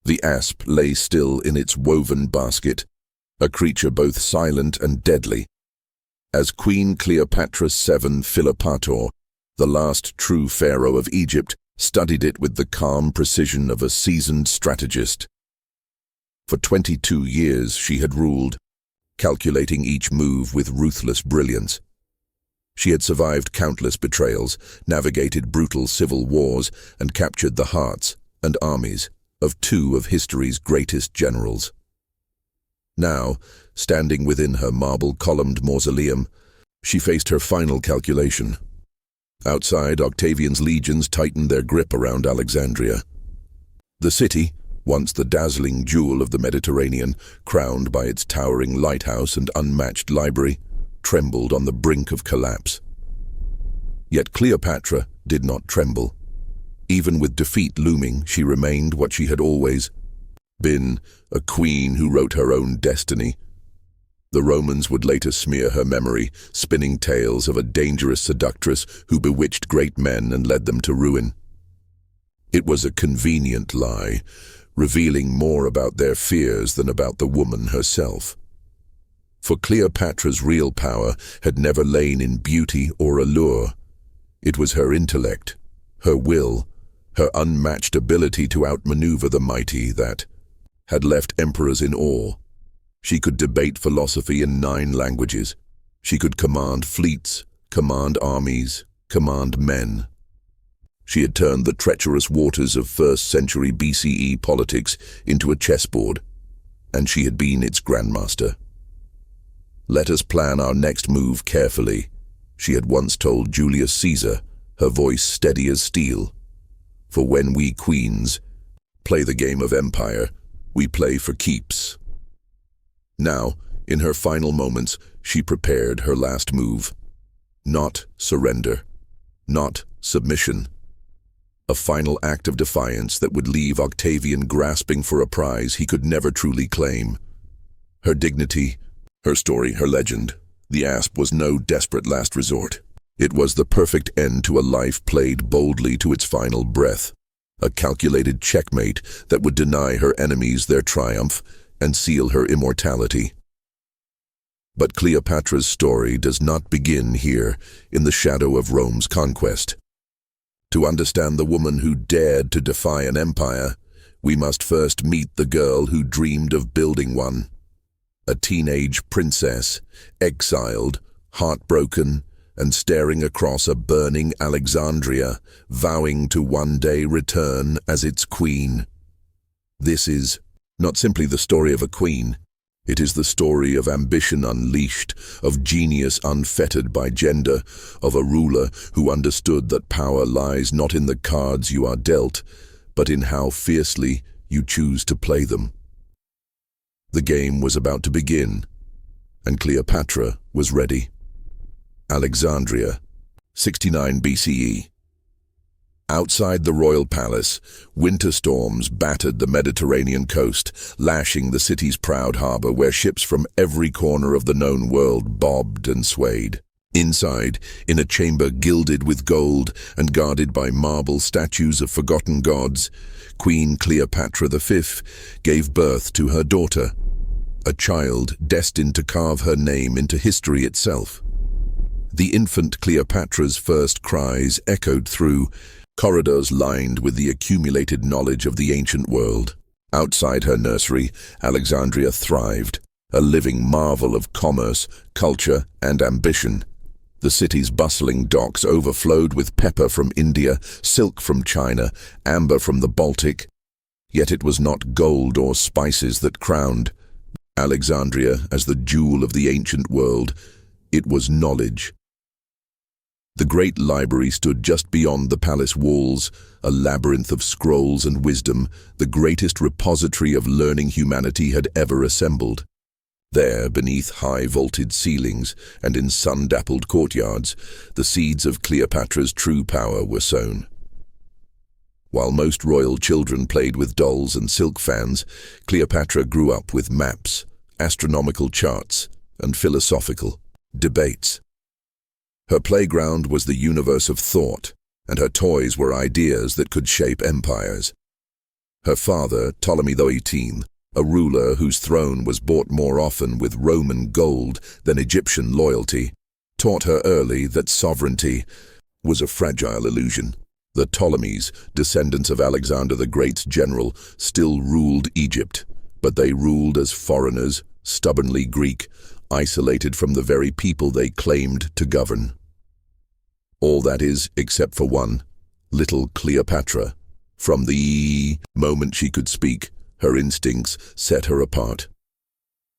The asp lay still in its woven basket, a creature both silent and deadly. As Queen Cleopatra VII Philopator, the last true pharaoh of Egypt, studied it with the calm precision of a seasoned strategist. For 22 years she had ruled, calculating each move with ruthless brilliance. She had survived countless betrayals, navigated brutal civil wars, and captured the hearts and armies of two of history's greatest generals. Now, standing within her marble-columned mausoleum, she faced her final calculation. Outside, Octavian's legions tightened their grip around Alexandria. The city, once the dazzling jewel of the Mediterranean, crowned by its towering lighthouse and unmatched library, trembled on the brink of collapse. Yet Cleopatra did not tremble. Even with defeat looming, she remained what she had always been, a queen who wrote her own destiny. The Romans would later smear her memory, spinning tales of a dangerous seductress who bewitched great men and led them to ruin. It was a convenient lie, revealing more about their fears than about the woman herself. For Cleopatra's real power had never lain in beauty or allure. It was her intellect, her will, her unmatched ability to outmaneuver the mighty that had left emperors in awe. She could debate philosophy in 9 languages. She could command fleets, command armies, command men. She had turned the treacherous waters of 1st century BCE politics into a chessboard, and she had been its grandmaster. "Let us plan our next move carefully," she had once told Julius Caesar, her voice steady as steel. "For when we queens play the game of empire, we play for keeps." Now, in her final moments, she prepared her last move. Not surrender, not submission. A final act of defiance that would leave Octavian grasping for a prize he could never truly claim. Her dignity, her story, her legend. The asp was no desperate last resort. It was the perfect end to a life played boldly to its final breath. A calculated checkmate that would deny her enemies their triumph and seal her immortality. But Cleopatra's story does not begin here, in the shadow of Rome's conquest. To understand the woman who dared to defy an empire, we must first meet the girl who dreamed of building one. A teenage princess, exiled, heartbroken, and staring across a burning Alexandria, vowing to one day return as its queen. This is not simply the story of a queen. It is the story of ambition unleashed, of genius unfettered by gender, of a ruler who understood that power lies not in the cards you are dealt, but in how fiercely you choose to play them. The game was about to begin, and Cleopatra was ready. Alexandria, 69 BCE. Outside the royal palace, winter storms battered the Mediterranean coast, lashing the city's proud harbor where ships from every corner of the known world bobbed and swayed. Inside, in a chamber gilded with gold and guarded by marble statues of forgotten gods, Queen Cleopatra V gave birth to her daughter, a child destined to carve her name into history itself. The infant Cleopatra's first cries echoed through corridors lined with the accumulated knowledge of the ancient world. Outside her nursery, Alexandria thrived, a living marvel of commerce, culture, and ambition. The city's bustling docks overflowed with pepper from India, silk from China, amber from the Baltic. Yet it was not gold or spices that crowned Alexandria as the jewel of the ancient world. It was knowledge. The great library stood just beyond the palace walls, a labyrinth of scrolls and wisdom, the greatest repository of learning humanity had ever assembled. There, beneath high-vaulted ceilings and in sun-dappled courtyards, the seeds of Cleopatra's true power were sown. While most royal children played with dolls and silk fans, Cleopatra grew up with maps, astronomical charts, and philosophical debates. Her playground was the universe of thought, and her toys were ideas that could shape empires. Her father, Ptolemy XVIII, a ruler whose throne was bought more often with Roman gold than Egyptian loyalty, taught her early that sovereignty was a fragile illusion. The Ptolemies, descendants of Alexander the Great's general, still ruled Egypt, but they ruled as foreigners, stubbornly Greek, isolated from the very people they claimed to govern. All that is, except for one, little Cleopatra. From the moment she could speak, her instincts set her apart.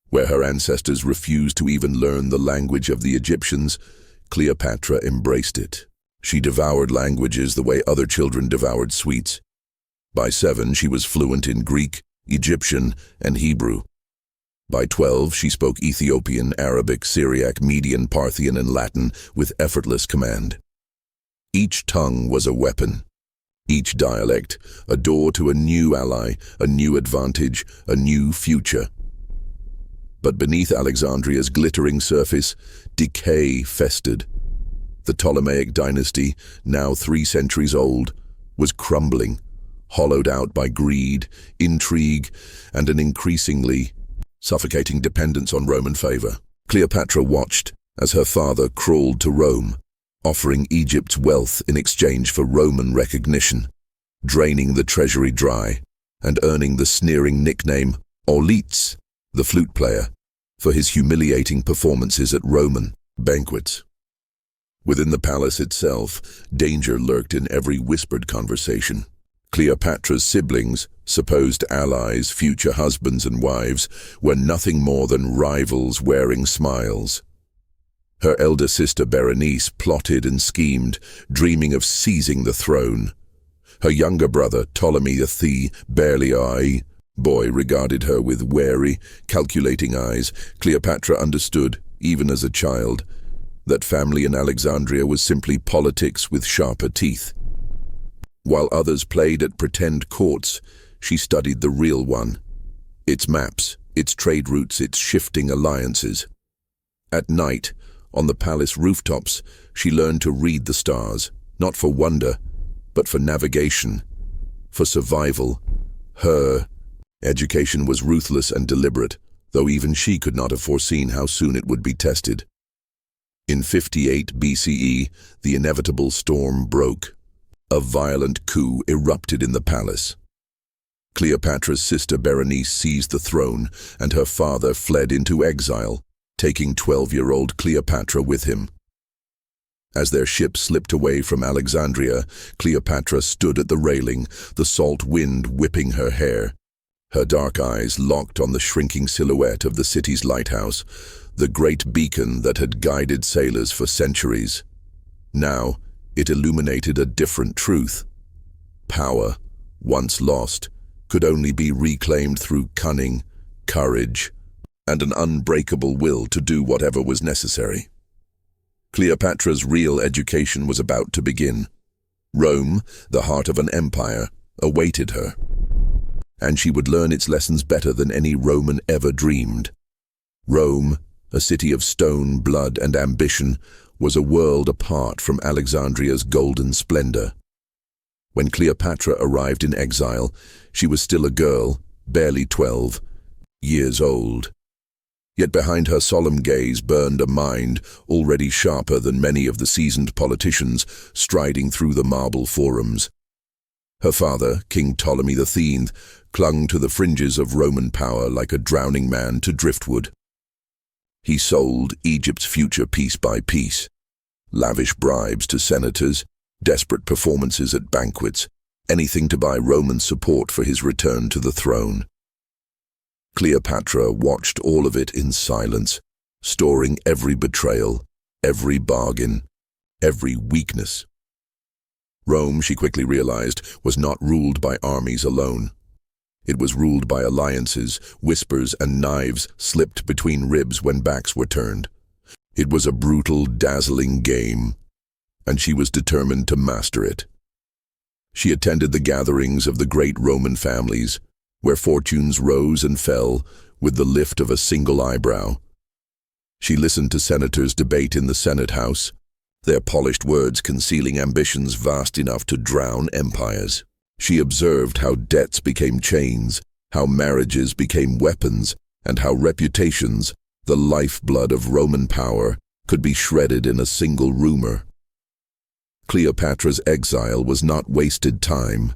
Where her ancestors refused to even learn the language of the Egyptians, Cleopatra embraced it. She devoured languages the way other children devoured sweets. By 7, she was fluent in Greek, Egyptian, and Hebrew. By 12, she spoke Ethiopian, Arabic, Syriac, Median, Parthian, and Latin with effortless command. Each tongue was a weapon. Each dialect, a door to a new ally, a new advantage, a new future. But beneath Alexandria's glittering surface, decay festered. The Ptolemaic dynasty, now 3 centuries old, was crumbling, hollowed out by greed, intrigue, and an increasingly suffocating dependence on Roman favor. Cleopatra watched as her father crawled to Rome, offering Egypt's wealth in exchange for Roman recognition, draining the treasury dry, and earning the sneering nickname Olitz, the flute player, for his humiliating performances at Roman banquets. Within the palace itself, danger lurked in every whispered conversation. Cleopatra's siblings, supposed allies, future husbands and wives, were nothing more than rivals wearing smiles. Her elder sister Berenice plotted and schemed, dreaming of seizing the throne. Her younger brother, Ptolemy the barely boy, regarded her with wary, calculating eyes. Cleopatra understood, even as a child, that family in Alexandria was simply politics with sharper teeth. While others played at pretend courts, she studied the real one. Its maps, its trade routes, its shifting alliances. At night, on the palace rooftops, she learned to read the stars, not for wonder, but for navigation, for survival. Her education was ruthless and deliberate, though even she could not have foreseen how soon it would be tested. In 58 BCE, the inevitable storm broke. A violent coup erupted in the palace. Cleopatra's sister Berenice seized the throne, and her father fled into exile, taking 12-year-old Cleopatra with him. As their ship slipped away from Alexandria, Cleopatra stood at the railing, the salt wind whipping her hair. Her dark eyes locked on the shrinking silhouette of the city's lighthouse, the great beacon that had guided sailors for centuries. Now, it illuminated a different truth. Power, once lost, could only be reclaimed through cunning, courage, and an unbreakable will to do whatever was necessary. Cleopatra's real education was about to begin. Rome, the heart of an empire, awaited her, and she would learn its lessons better than any Roman ever dreamed. Rome, a city of stone, blood, and ambition, was a world apart from Alexandria's golden splendor. When Cleopatra arrived in exile, she was still a girl, barely 12 years old. Yet behind her solemn gaze burned a mind already sharper than many of the seasoned politicians striding through the marble forums. Her father, King Ptolemy XIII, clung to the fringes of Roman power like a drowning man to driftwood. He sold Egypt's future piece by piece. Lavish bribes to senators, desperate performances at banquets, anything to buy Roman support for his return to the throne. Cleopatra watched all of it in silence, storing every betrayal, every bargain, every weakness. Rome, she quickly realized, was not ruled by armies alone. It was ruled by alliances, whispers, and knives slipped between ribs when backs were turned. It was a brutal, dazzling game, and she was determined to master it. She attended the gatherings of the great Roman families, where fortunes rose and fell with the lift of a single eyebrow. She listened to senators debate in the Senate House, their polished words concealing ambitions vast enough to drown empires. She observed how debts became chains, how marriages became weapons, and how reputations, the lifeblood of Roman power, could be shredded in a single rumor. Cleopatra's exile was not wasted time.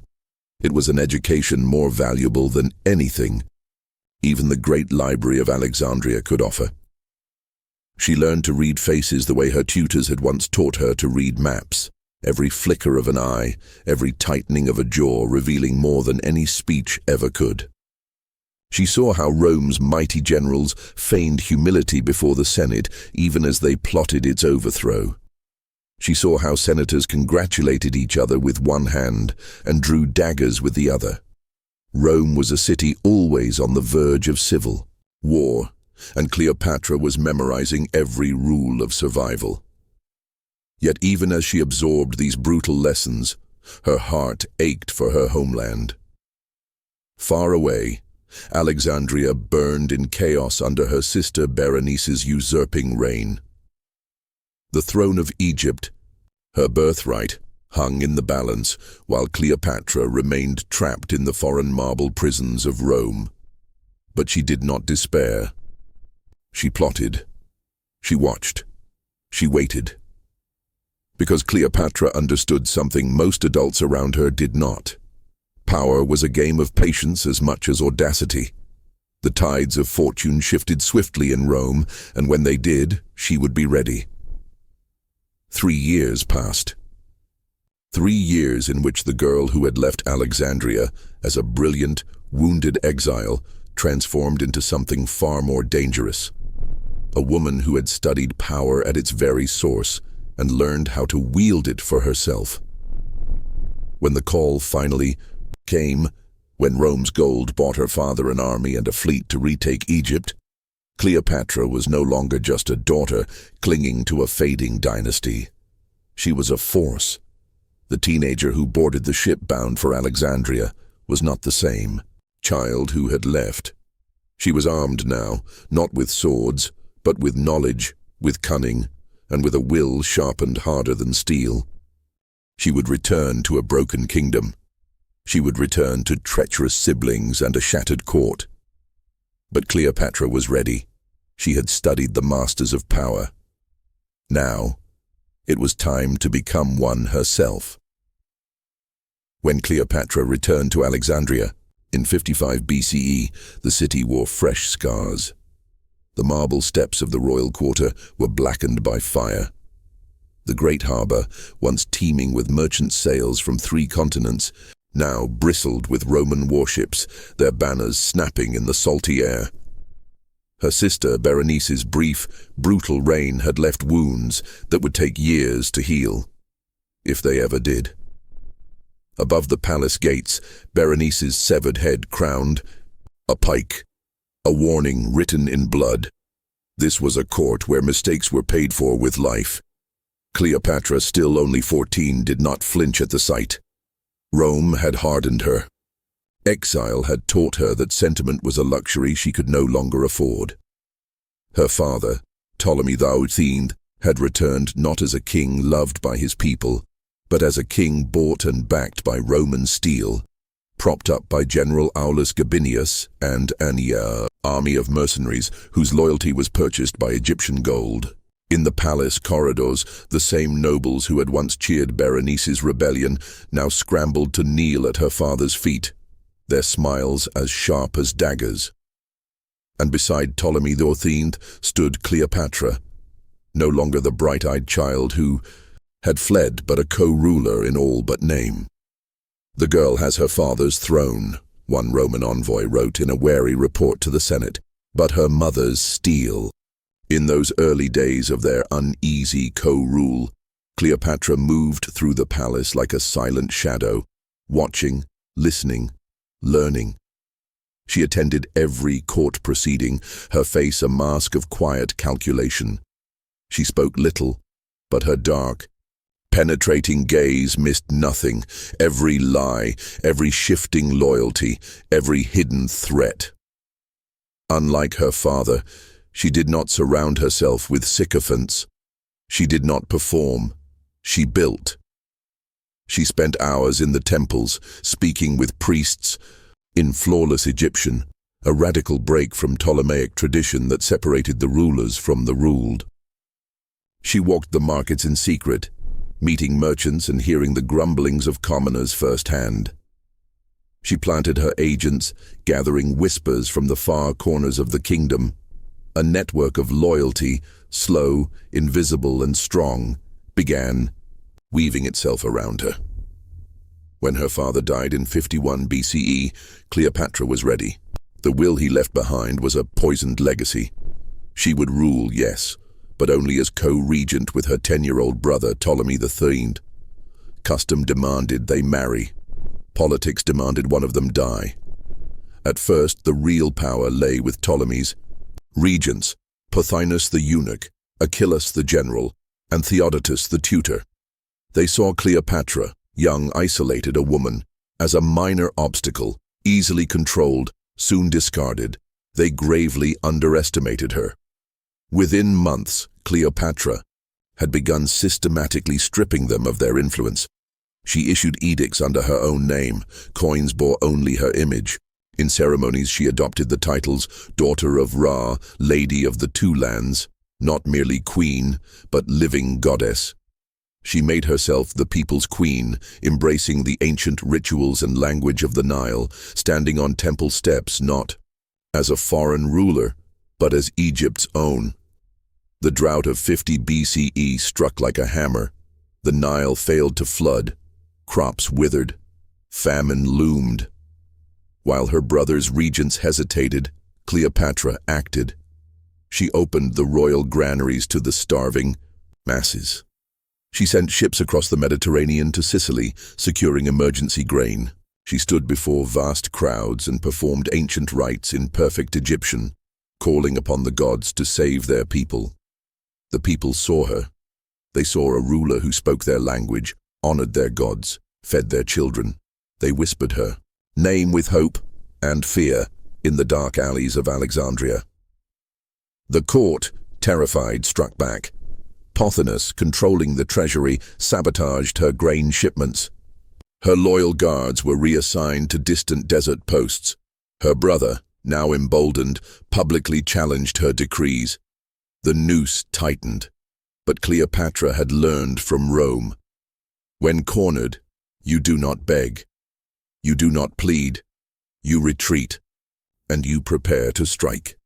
It was an education more valuable than anything even the great library of Alexandria could offer. She learned to read faces the way her tutors had once taught her to read maps, every flicker of an eye, every tightening of a jaw revealing more than any speech ever could. She saw how Rome's mighty generals feigned humility before the Senate even as they plotted its overthrow. She saw how senators congratulated each other with one hand and drew daggers with the other. Rome was a city always on the verge of civil war, and Cleopatra was memorizing every rule of survival. Yet even as she absorbed these brutal lessons, her heart ached for her homeland. Far away, Alexandria burned in chaos under her sister Berenice's usurping reign. The throne of Egypt, her birthright, hung in the balance, while Cleopatra remained trapped in the foreign marble prisons of Rome. But she did not despair. She plotted. She watched. She waited. Because Cleopatra understood something most adults around her did not. Power was a game of patience as much as audacity. The tides of fortune shifted swiftly in Rome, and when they did, she would be ready. 3 years passed. 3 years in which the girl who had left Alexandria as a brilliant, wounded exile transformed into something far more dangerous. A woman who had studied power at its very source and learned how to wield it for herself. When the call finally came, when Rome's gold bought her father an army and a fleet to retake Egypt, Cleopatra was no longer just a daughter clinging to a fading dynasty. She was a force. The teenager who boarded the ship bound for Alexandria was not the same child who had left. She was armed now, not with swords, but with knowledge, with cunning, and with a will sharpened harder than steel. She would return to a broken kingdom. She would return to treacherous siblings and a shattered court. But Cleopatra was ready. She had studied the masters of power. Now, it was time to become one herself. When Cleopatra returned to Alexandria, in 55 BCE, the city wore fresh scars. The marble steps of the royal quarter were blackened by fire. The great harbor, once teeming with merchant sails from 3 continents, now bristled with Roman warships, their banners snapping in the salty air. Her sister Berenice's brief, brutal reign had left wounds that would take years to heal, if they ever did. Above the palace gates, Berenice's severed head crowned a pike, a warning written in blood. This was a court where mistakes were paid for with life. Cleopatra, still only 14, did not flinch at the sight. Rome had hardened her. Exile had taught her that sentiment was a luxury she could no longer afford. Her father, Ptolemy the had returned not as a king loved by his people, but as a king bought and backed by Roman steel, propped up by General Aulus Gabinius and an army of mercenaries whose loyalty was purchased by Egyptian gold. In the palace corridors, the same nobles who had once cheered Berenice's rebellion now scrambled to kneel at her father's feet, their smiles as sharp as daggers. And beside Ptolemy the stood Cleopatra, no longer the bright-eyed child who had fled but a co-ruler in all but name. "The girl has her father's throne," one Roman envoy wrote in a wary report to the Senate, "but her mother's steel." In those early days of their uneasy co-rule, Cleopatra moved through the palace like a silent shadow, watching, listening, learning. She attended every court proceeding, her face a mask of quiet calculation. She spoke little, but her dark, penetrating gaze missed nothing, every lie, every shifting loyalty, every hidden threat. Unlike her father, she did not surround herself with sycophants. She did not perform. She built. She spent hours in the temples, speaking with priests in flawless Egyptian, a radical break from Ptolemaic tradition that separated the rulers from the ruled. She walked the markets in secret, meeting merchants and hearing the grumblings of commoners firsthand. She planted her agents, gathering whispers from the far corners of the kingdom. A network of loyalty, slow, invisible, and strong, began weaving itself around her. When her father died in 51 BCE, Cleopatra was ready. The will he left behind was a poisoned legacy. She would rule, yes, but only as co-regent with her 10-year-old brother Ptolemy III. Custom demanded they marry. Politics demanded one of them die. At first, the real power lay with Ptolemy's regents, Pothinus the eunuch, Achillas the general, and Theodotus the tutor. They saw Cleopatra, young, isolated, a woman, as a minor obstacle, easily controlled, soon discarded. They gravely underestimated her. Within months, Cleopatra had begun systematically stripping them of their influence. She issued edicts under her own name. Coins bore only her image. In ceremonies she adopted the titles Daughter of Ra, Lady of the Two Lands, not merely queen, but living goddess. She made herself the people's queen, embracing the ancient rituals and language of the Nile, standing on temple steps not as a foreign ruler, but as Egypt's own. The drought of 50 BCE struck like a hammer. The Nile failed to flood. Crops withered. Famine loomed. While her brother's regents hesitated, Cleopatra acted. She opened the royal granaries to the starving masses. She sent ships across the Mediterranean to Sicily, securing emergency grain. She stood before vast crowds and performed ancient rites in perfect Egyptian, calling upon the gods to save their people. The people saw her. They saw a ruler who spoke their language, honored their gods, fed their children. They whispered her name with hope and fear in the dark alleys of Alexandria. The court, terrified, struck back. Pothinus, controlling the treasury, sabotaged her grain shipments. Her loyal guards were reassigned to distant desert posts. Her brother, now emboldened, publicly challenged her decrees. The noose tightened, but Cleopatra had learned from Rome. When cornered, you do not beg. You do not plead. You retreat, and you prepare to strike.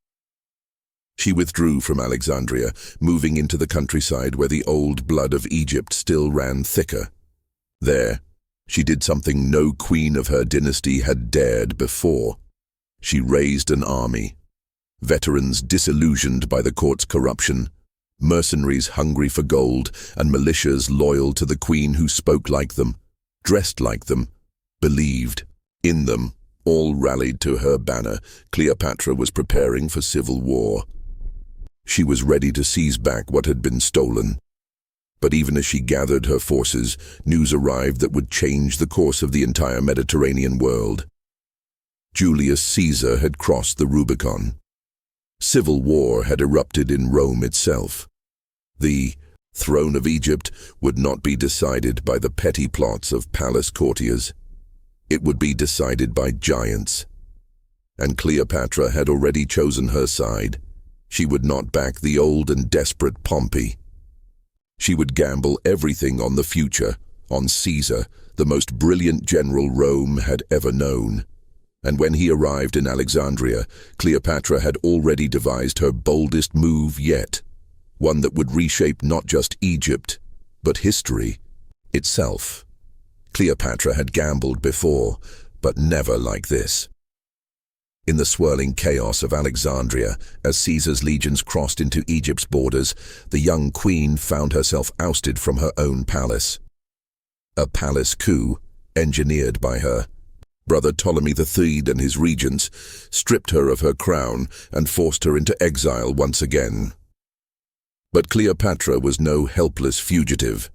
She withdrew from Alexandria, moving into the countryside where the old blood of Egypt still ran thicker. There, she did something no queen of her dynasty had dared before. She raised an army. Veterans disillusioned by the court's corruption, mercenaries hungry for gold, and militias loyal to the queen who spoke like them, dressed like them, believed in them, all rallied to her banner. Cleopatra was preparing for civil war. She was ready to seize back what had been stolen. But even as she gathered her forces, news arrived that would change the course of the entire Mediterranean world. Julius Caesar had crossed the Rubicon. Civil war had erupted in Rome itself. The throne of Egypt would not be decided by the petty plots of palace courtiers. It would be decided by giants. And Cleopatra had already chosen her side. She would not back the old and desperate Pompey. She would gamble everything on the future, on Caesar, the most brilliant general Rome had ever known. And when he arrived in Alexandria, Cleopatra had already devised her boldest move yet, one that would reshape not just Egypt, but history itself. Cleopatra had gambled before, but never like this. In the swirling chaos of Alexandria, as Caesar's legions crossed into Egypt's borders, the young queen found herself ousted from her own palace. A palace coup, engineered by her. Brother Ptolemy III and his regents stripped her of her crown and forced her into exile once again. But Cleopatra was no helpless fugitive.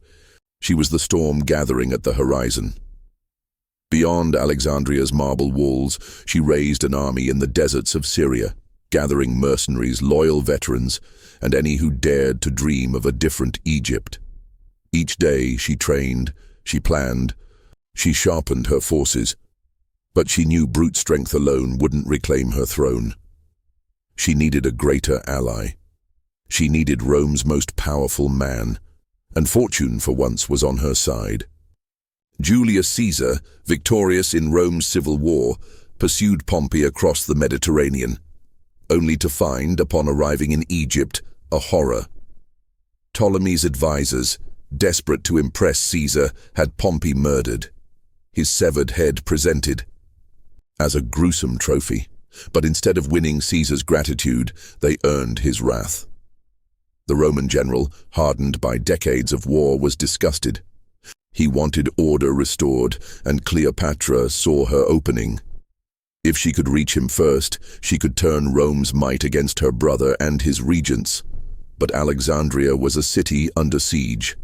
She was the storm gathering at the horizon. Beyond Alexandria's marble walls, she raised an army in the deserts of Syria, gathering mercenaries, loyal veterans, and any who dared to dream of a different Egypt. Each day she trained, She planned. She sharpened her forces. But she knew brute strength alone wouldn't reclaim her throne. She needed a greater ally. She needed Rome's most powerful man, and fortune for once was on her side. Julius Caesar, victorious in Rome's civil war, pursued Pompey across the Mediterranean, only to find, upon arriving in Egypt, a horror. Ptolemy's advisors, desperate to impress Caesar, had Pompey murdered, his severed head presented as a gruesome trophy. But instead of winning Caesar's gratitude, they earned his wrath. The Roman general, hardened by decades of war, was disgusted. He wanted order restored, and Cleopatra saw her opening. If she could reach him first, she could turn Rome's might against her brother and his regents. But Alexandria was a city under siege.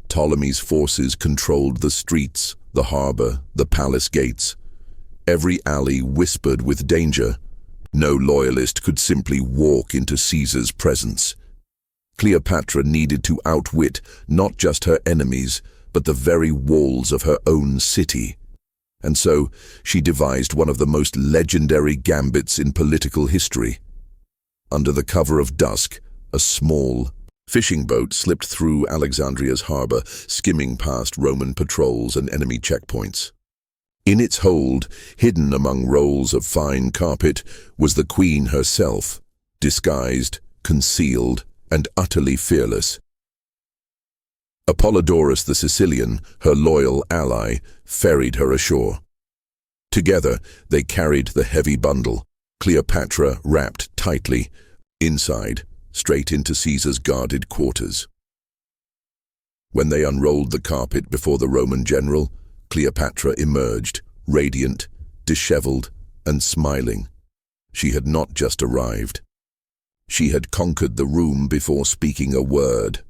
Ptolemy's forces controlled the streets, the harbor, the palace gates. Every alley whispered with danger. No loyalist could simply walk into Caesar's presence. Cleopatra needed to outwit not just her enemies, but the very walls of her own city. And so, she devised one of the most legendary gambits in political history. Under the cover of dusk, a small fishing boat slipped through Alexandria's harbor, skimming past Roman patrols and enemy checkpoints. In its hold, hidden among rolls of fine carpet, was the queen herself, disguised, concealed, and utterly fearless. Apollodorus the Sicilian, her loyal ally, ferried her ashore. Together, they carried the heavy bundle, Cleopatra wrapped tightly, inside, straight into Caesar's guarded quarters. When they unrolled the carpet before the Roman general, Cleopatra emerged, radiant, disheveled, and smiling. She had not just arrived. She had conquered the room before speaking a word.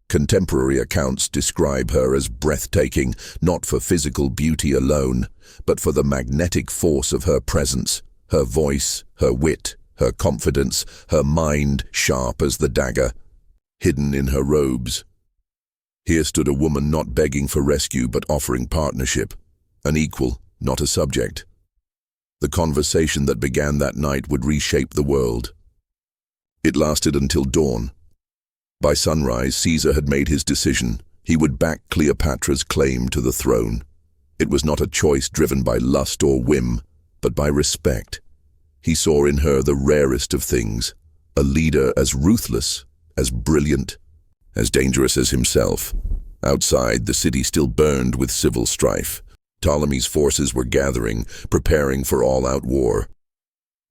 Contemporary accounts describe her as breathtaking, not for physical beauty alone, but for the magnetic force of her presence, her voice, her wit, her confidence, her mind sharp as the dagger, hidden in her robes. Here stood a woman not begging for rescue but offering partnership, an equal, not a subject. The conversation that began that night would reshape the world. It lasted until dawn. By sunrise, Caesar had made his decision. He would back Cleopatra's claim to the throne. It was not a choice driven by lust or whim, but by respect. He saw in her the rarest of things, a leader as ruthless, as brilliant, as dangerous as himself. Outside, the city still burned with civil strife. Ptolemy's forces were gathering, preparing for all-out war.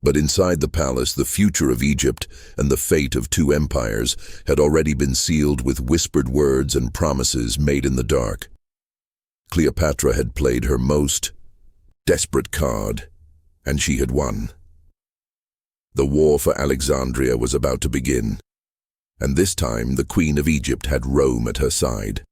But inside the palace, the future of Egypt and the fate of two empires had already been sealed with whispered words and promises made in the dark. Cleopatra had played her most desperate card, and she had won. The war for Alexandria was about to begin, and this time the Queen of Egypt had Rome at her side.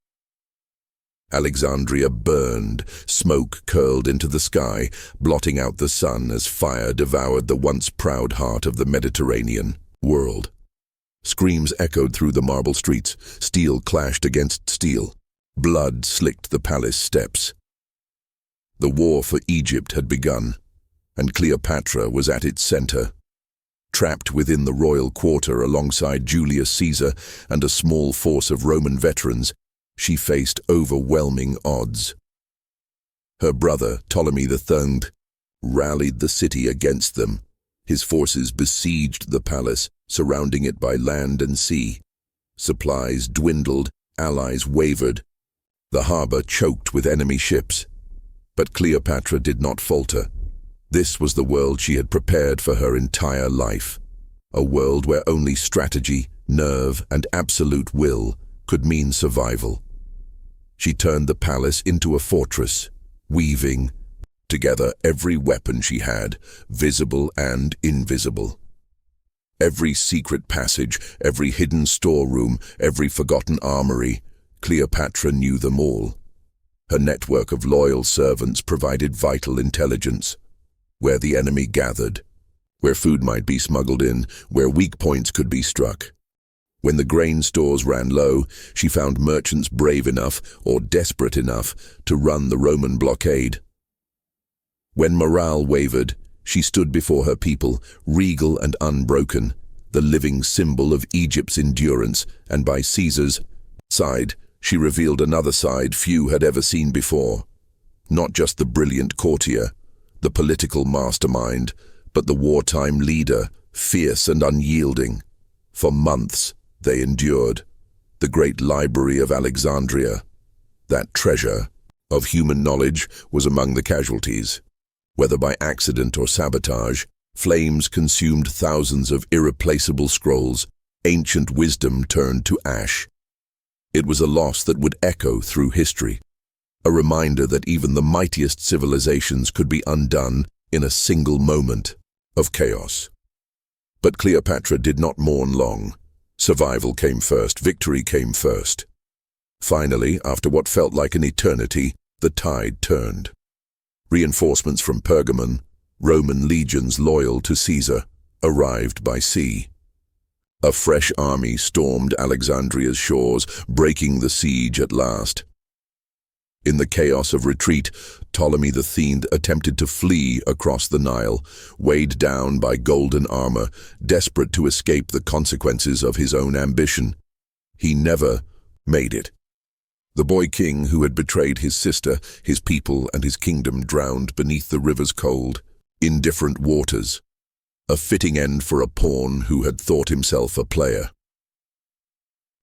Alexandria burned, smoke curled into the sky, blotting out the sun as fire devoured the once proud heart of the Mediterranean world. Screams echoed through the marble streets, steel clashed against steel, blood slicked the palace steps. The war for Egypt had begun, and Cleopatra was at its center. Trapped within the royal quarter alongside Julius Caesar and a small force of Roman veterans, she faced overwhelming odds. Her brother, Ptolemy III, rallied the city against them. His forces besieged the palace, surrounding it by land and sea. Supplies dwindled, allies wavered. The harbor choked with enemy ships. But Cleopatra did not falter. This was the world she had prepared for her entire life. A world where only strategy, nerve, and absolute will could mean survival. She turned the palace into a fortress, weaving together every weapon she had, visible and invisible. Every secret passage, every hidden storeroom, every forgotten armory, Cleopatra knew them all. Her network of loyal servants provided vital intelligence. Where the enemy gathered, where food might be smuggled in, where weak points could be struck. When the grain stores ran low, she found merchants brave enough or desperate enough to run the Roman blockade. When morale wavered, she stood before her people, regal and unbroken, the living symbol of Egypt's endurance, and by Caesar's side, she revealed another side few had ever seen before. Not just the brilliant courtier, the political mastermind, but the wartime leader, fierce and unyielding. For months, they endured. The great library of Alexandria, that treasure of human knowledge, was among the casualties. Whether by accident or sabotage, flames consumed thousands of irreplaceable scrolls, ancient wisdom turned to ash. It was a loss that would echo through history, a reminder that even the mightiest civilizations could be undone in a single moment of chaos. But Cleopatra did not mourn long. Survival came first, victory came first. Finally, after what felt like an eternity, the tide turned. Reinforcements from Pergamon, Roman legions loyal to Caesar, arrived by sea. A fresh army stormed Alexandria's shores, breaking the siege at last. In the chaos of retreat, Ptolemy the Fiend attempted to flee across the Nile, weighed down by golden armor, desperate to escape the consequences of his own ambition. He never made it. The boy king who had betrayed his sister, his people, and his kingdom drowned beneath the river's cold, indifferent waters. A fitting end for a pawn who had thought himself a player.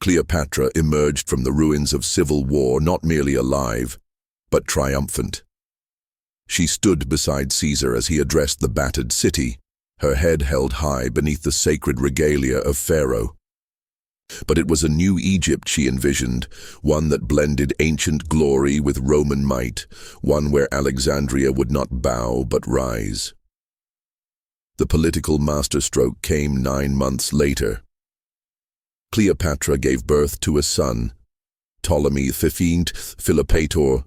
Cleopatra emerged from the ruins of civil war not merely alive, but triumphant. She stood beside Caesar as he addressed the battered city, her head held high beneath the sacred regalia of Pharaoh. But it was a new Egypt she envisioned, one that blended ancient glory with Roman might, one where Alexandria would not bow but rise. The political masterstroke came 9 months later. Cleopatra gave birth to a son, Ptolemy XV, Philometor,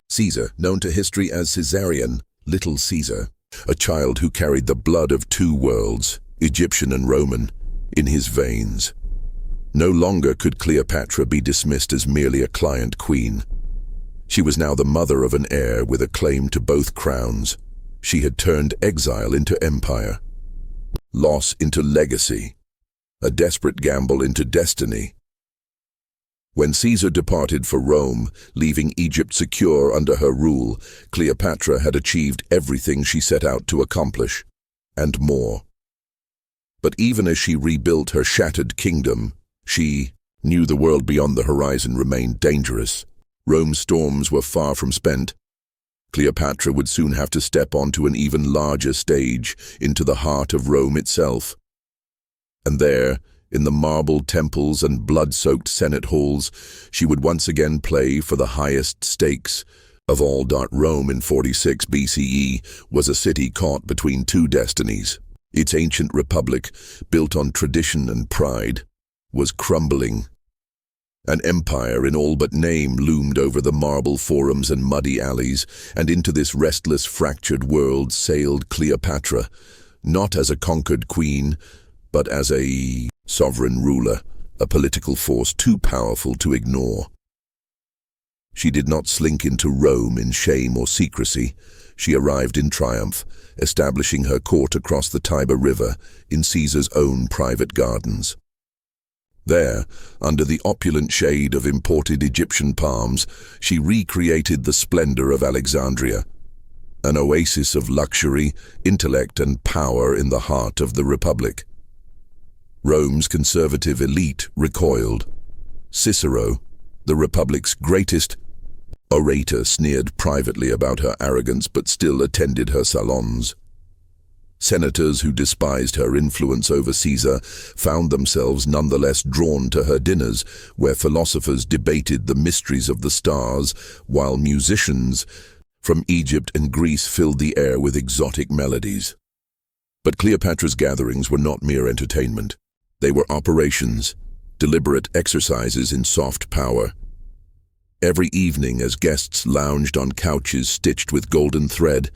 Caesar, known to history as Caesarion, Little Caesar, a child who carried the blood of 2 worlds, Egyptian and Roman, in his veins. No longer could Cleopatra be dismissed as merely a client queen. She was now the mother of an heir with a claim to both crowns. She had turned exile into empire, loss into legacy, a desperate gamble into destiny. When Caesar departed for Rome, leaving Egypt secure under her rule, Cleopatra had achieved everything she set out to accomplish, and more. But even as she rebuilt her shattered kingdom, she knew the world beyond the horizon remained dangerous. Rome's storms were far from spent. Cleopatra would soon have to step onto an even larger stage, into the heart of Rome itself. And there, in the marble temples and blood-soaked senate halls, she would once again play for the highest stakes of all. Rome in 46 BCE was a city caught between 2 destinies. Its ancient republic, built on tradition and pride, was crumbling. An empire in all but name loomed over the marble forums and muddy alleys, and into this restless, fractured world sailed Cleopatra, not as a conquered queen, but as a sovereign ruler, a political force too powerful to ignore. She did not slink into Rome in shame or secrecy. She arrived in triumph, establishing her court across the Tiber River in Caesar's own private gardens. There, under the opulent shade of imported Egyptian palms, she recreated the splendor of Alexandria, an oasis of luxury, intellect, and power in the heart of the Republic. Rome's conservative elite recoiled. Cicero, the Republic's greatest orator, sneered privately about her arrogance but still attended her salons. Senators who despised her influence over Caesar found themselves nonetheless drawn to her dinners, where philosophers debated the mysteries of the stars, while musicians from Egypt and Greece filled the air with exotic melodies. But Cleopatra's gatherings were not mere entertainment. They were operations, deliberate exercises in soft power. Every evening, as guests lounged on couches stitched with golden thread,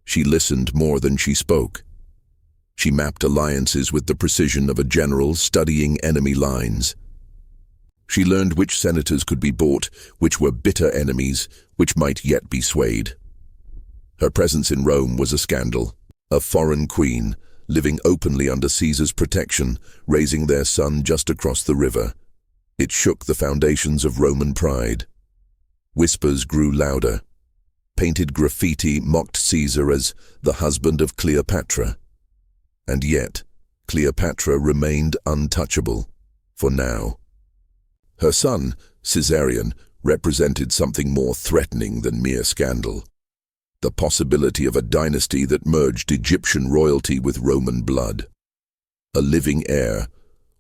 she listened more than she spoke. She mapped alliances with the precision of a general studying enemy lines. She learned which senators could be bought, which were bitter enemies, which might yet be swayed. Her presence in Rome was a scandal. A foreign queen, living openly under Caesar's protection, raising their son just across the river. It shook the foundations of Roman pride. Whispers grew louder. Painted graffiti mocked Caesar as the husband of Cleopatra. And yet, Cleopatra remained untouchable, for now. Her son, Caesarion, represented something more threatening than mere scandal. The possibility of a dynasty that merged Egyptian royalty with Roman blood. A living heir,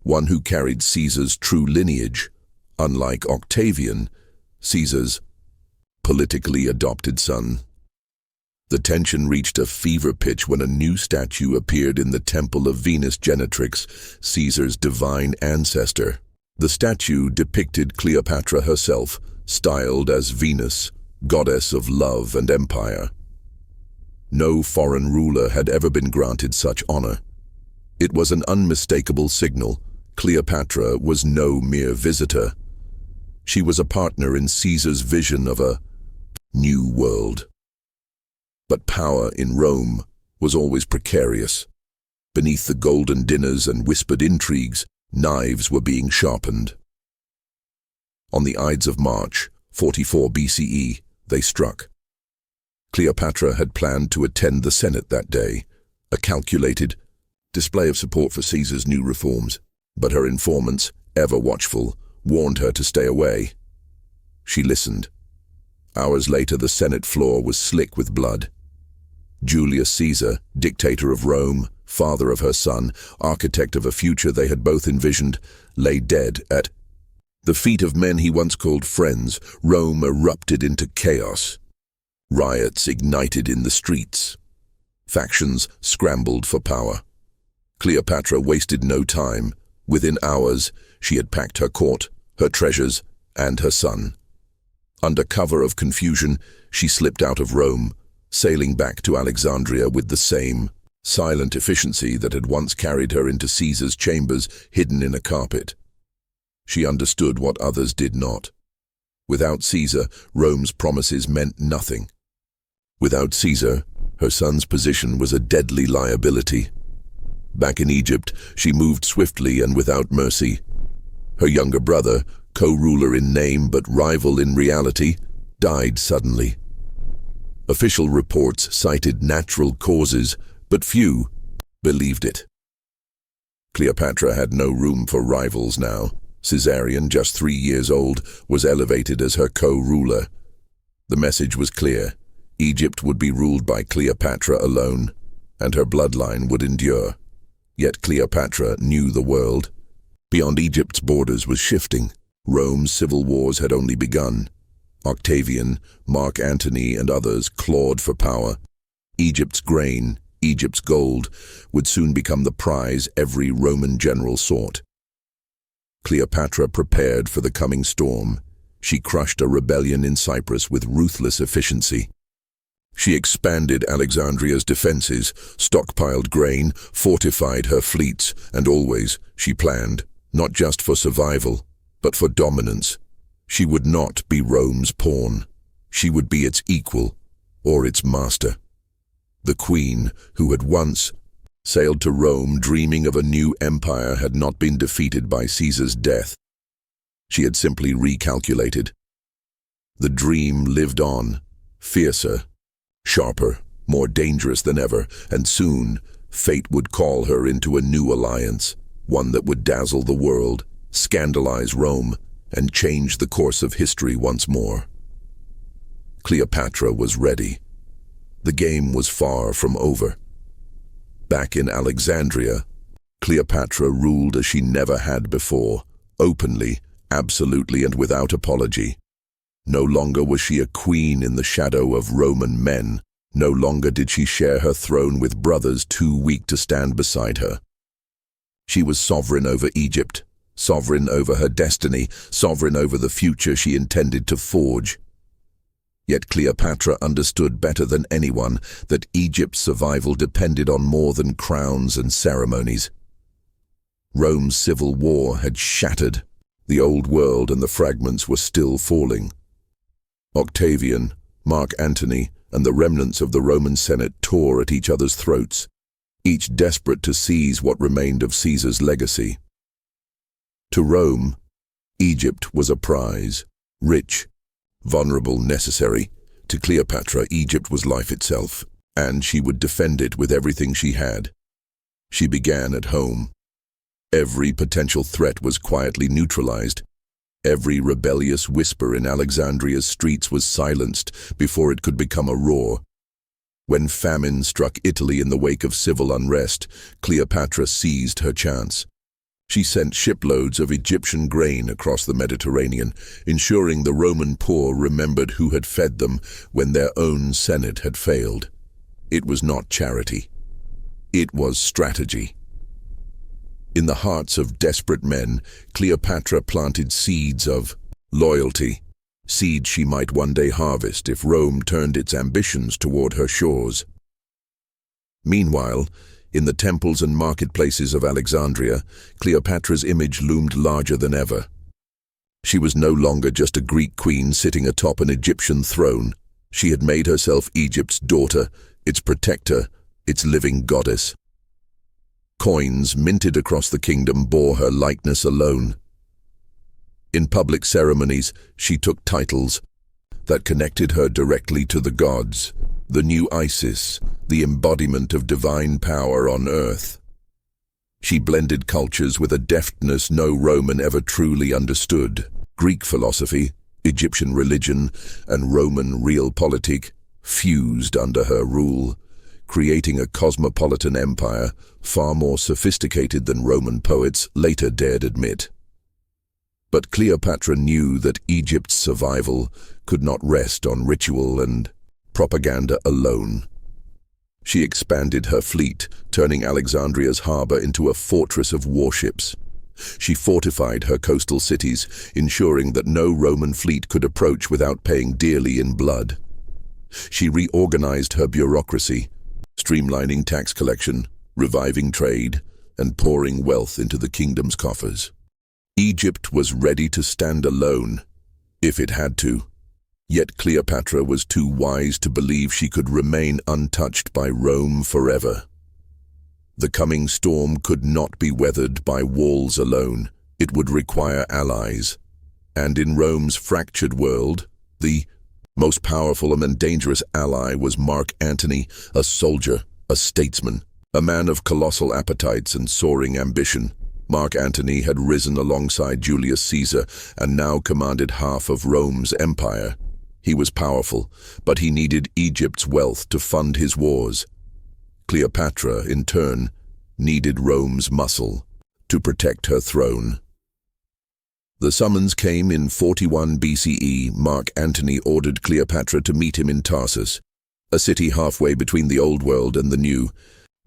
one who carried Caesar's true lineage, unlike Octavian, Caesar's politically adopted son. The tension reached a fever pitch when a new statue appeared in the temple of Venus Genetrix, Caesar's divine ancestor. The statue depicted Cleopatra herself, styled as Venus, goddess of love and empire. No foreign ruler had ever been granted such honor. It was an unmistakable signal. Cleopatra was no mere visitor. She was a partner in Caesar's vision of a new world. But power in Rome was always precarious. Beneath the golden dinners and whispered intrigues, knives were being sharpened. On the Ides of March, 44 BCE, they struck. Cleopatra had planned to attend the Senate that day, a calculated display of support for Caesar's new reforms, but her informants, ever watchful, warned her to stay away. She listened. Hours later, the Senate floor was slick with blood. Julius Caesar, dictator of Rome, father of her son, architect of a future they had both envisioned, lay dead at the feet of men he once called friends. Rome erupted into chaos. Riots ignited in the streets. Factions scrambled for power. Cleopatra wasted no time. Within hours, she had packed her court, her treasures, and her son. Under cover of confusion, she slipped out of Rome, sailing back to Alexandria with the same silent efficiency that had once carried her into Caesar's chambers hidden in a carpet. She understood what others did not. Without Caesar, Rome's promises meant nothing. Without Caesar, her son's position was a deadly liability. Back in Egypt, she moved swiftly and without mercy. Her younger brother, co-ruler in name but rival in reality, died suddenly. Official reports cited natural causes, but few believed it. Cleopatra had no room for rivals now. Caesarion, just 3 years old, was elevated as her co-ruler. The message was clear. Egypt would be ruled by Cleopatra alone, and her bloodline would endure. Yet Cleopatra knew the world. Beyond Egypt's borders was shifting. Rome's civil wars had only begun. Octavian, Mark Antony, and others clawed for power. Egypt's grain, Egypt's gold, would soon become the prize every Roman general sought. Cleopatra prepared for the coming storm. She crushed a rebellion in Cyprus with ruthless efficiency. She expanded Alexandria's defenses, stockpiled grain, fortified her fleets, and always, she planned, not just for survival, but for dominance. She would not be Rome's pawn. She would be its equal, or its master. The queen, who had once sailed to Rome dreaming of a new empire, had not been defeated by Caesar's death. She had simply recalculated. The dream lived on, fiercer, sharper, more dangerous than ever, and soon fate would call her into a new alliance, one that would dazzle the world, scandalize Rome, and change the course of history once more. Cleopatra was ready. The game was far from over. Back in Alexandria, Cleopatra ruled as she never had before, openly, absolutely, and without apology. No longer was she a queen in the shadow of Roman men. No longer did she share her throne with brothers too weak to stand beside her. She was sovereign over Egypt, sovereign over her destiny, sovereign over the future she intended to forge. Yet Cleopatra understood better than anyone that Egypt's survival depended on more than crowns and ceremonies. Rome's civil war had shattered the old world, and the fragments were still falling. Octavian, Mark Antony, and the remnants of the Roman Senate tore at each other's throats, each desperate to seize what remained of Caesar's legacy. To Rome, Egypt was a prize, rich, vulnerable, necessary. To Cleopatra, Egypt was life itself, and she would defend it with everything she had. She began at home. Every potential threat was quietly neutralized. Every rebellious whisper in Alexandria's streets was silenced before it could become a roar. When famine struck Italy in the wake of civil unrest, Cleopatra seized her chance. She sent shiploads of Egyptian grain across the Mediterranean, ensuring the Roman poor remembered who had fed them when their own senate had failed. It was not charity. It was strategy. In the hearts of desperate men, Cleopatra planted seeds of loyalty, seeds she might one day harvest if Rome turned its ambitions toward her shores. Meanwhile, in the temples and marketplaces of Alexandria, Cleopatra's image loomed larger than ever. She was no longer just a Greek queen sitting atop an Egyptian throne. She had made herself Egypt's daughter, its protector, its living goddess. Coins minted across the kingdom bore her likeness alone. In public ceremonies, she took titles that connected her directly to the gods, the new Isis, the embodiment of divine power on earth. She blended cultures with a deftness no Roman ever truly understood. Greek philosophy, Egyptian religion, and Roman realpolitik fused under her rule, creating a cosmopolitan empire far more sophisticated than Roman poets later dared admit. But Cleopatra knew that Egypt's survival could not rest on ritual and propaganda alone. She expanded her fleet, turning Alexandria's harbor into a fortress of warships. She fortified her coastal cities, ensuring that no Roman fleet could approach without paying dearly in blood. She reorganized her bureaucracy, streamlining tax collection, reviving trade, and pouring wealth into the kingdom's coffers. Egypt was ready to stand alone, if it had to. Yet Cleopatra was too wise to believe she could remain untouched by Rome forever. The coming storm could not be weathered by walls alone. It would require allies. And in Rome's fractured world, the most powerful and dangerous ally was Mark Antony, a soldier, a statesman, a man of colossal appetites and soaring ambition. Mark Antony had risen alongside Julius Caesar and now commanded half of Rome's empire. He was powerful, but he needed Egypt's wealth to fund his wars. Cleopatra, in turn, needed Rome's muscle to protect her throne. The summons came in 41 BCE. Mark Antony ordered Cleopatra to meet him in Tarsus, a city halfway between the old world and the new,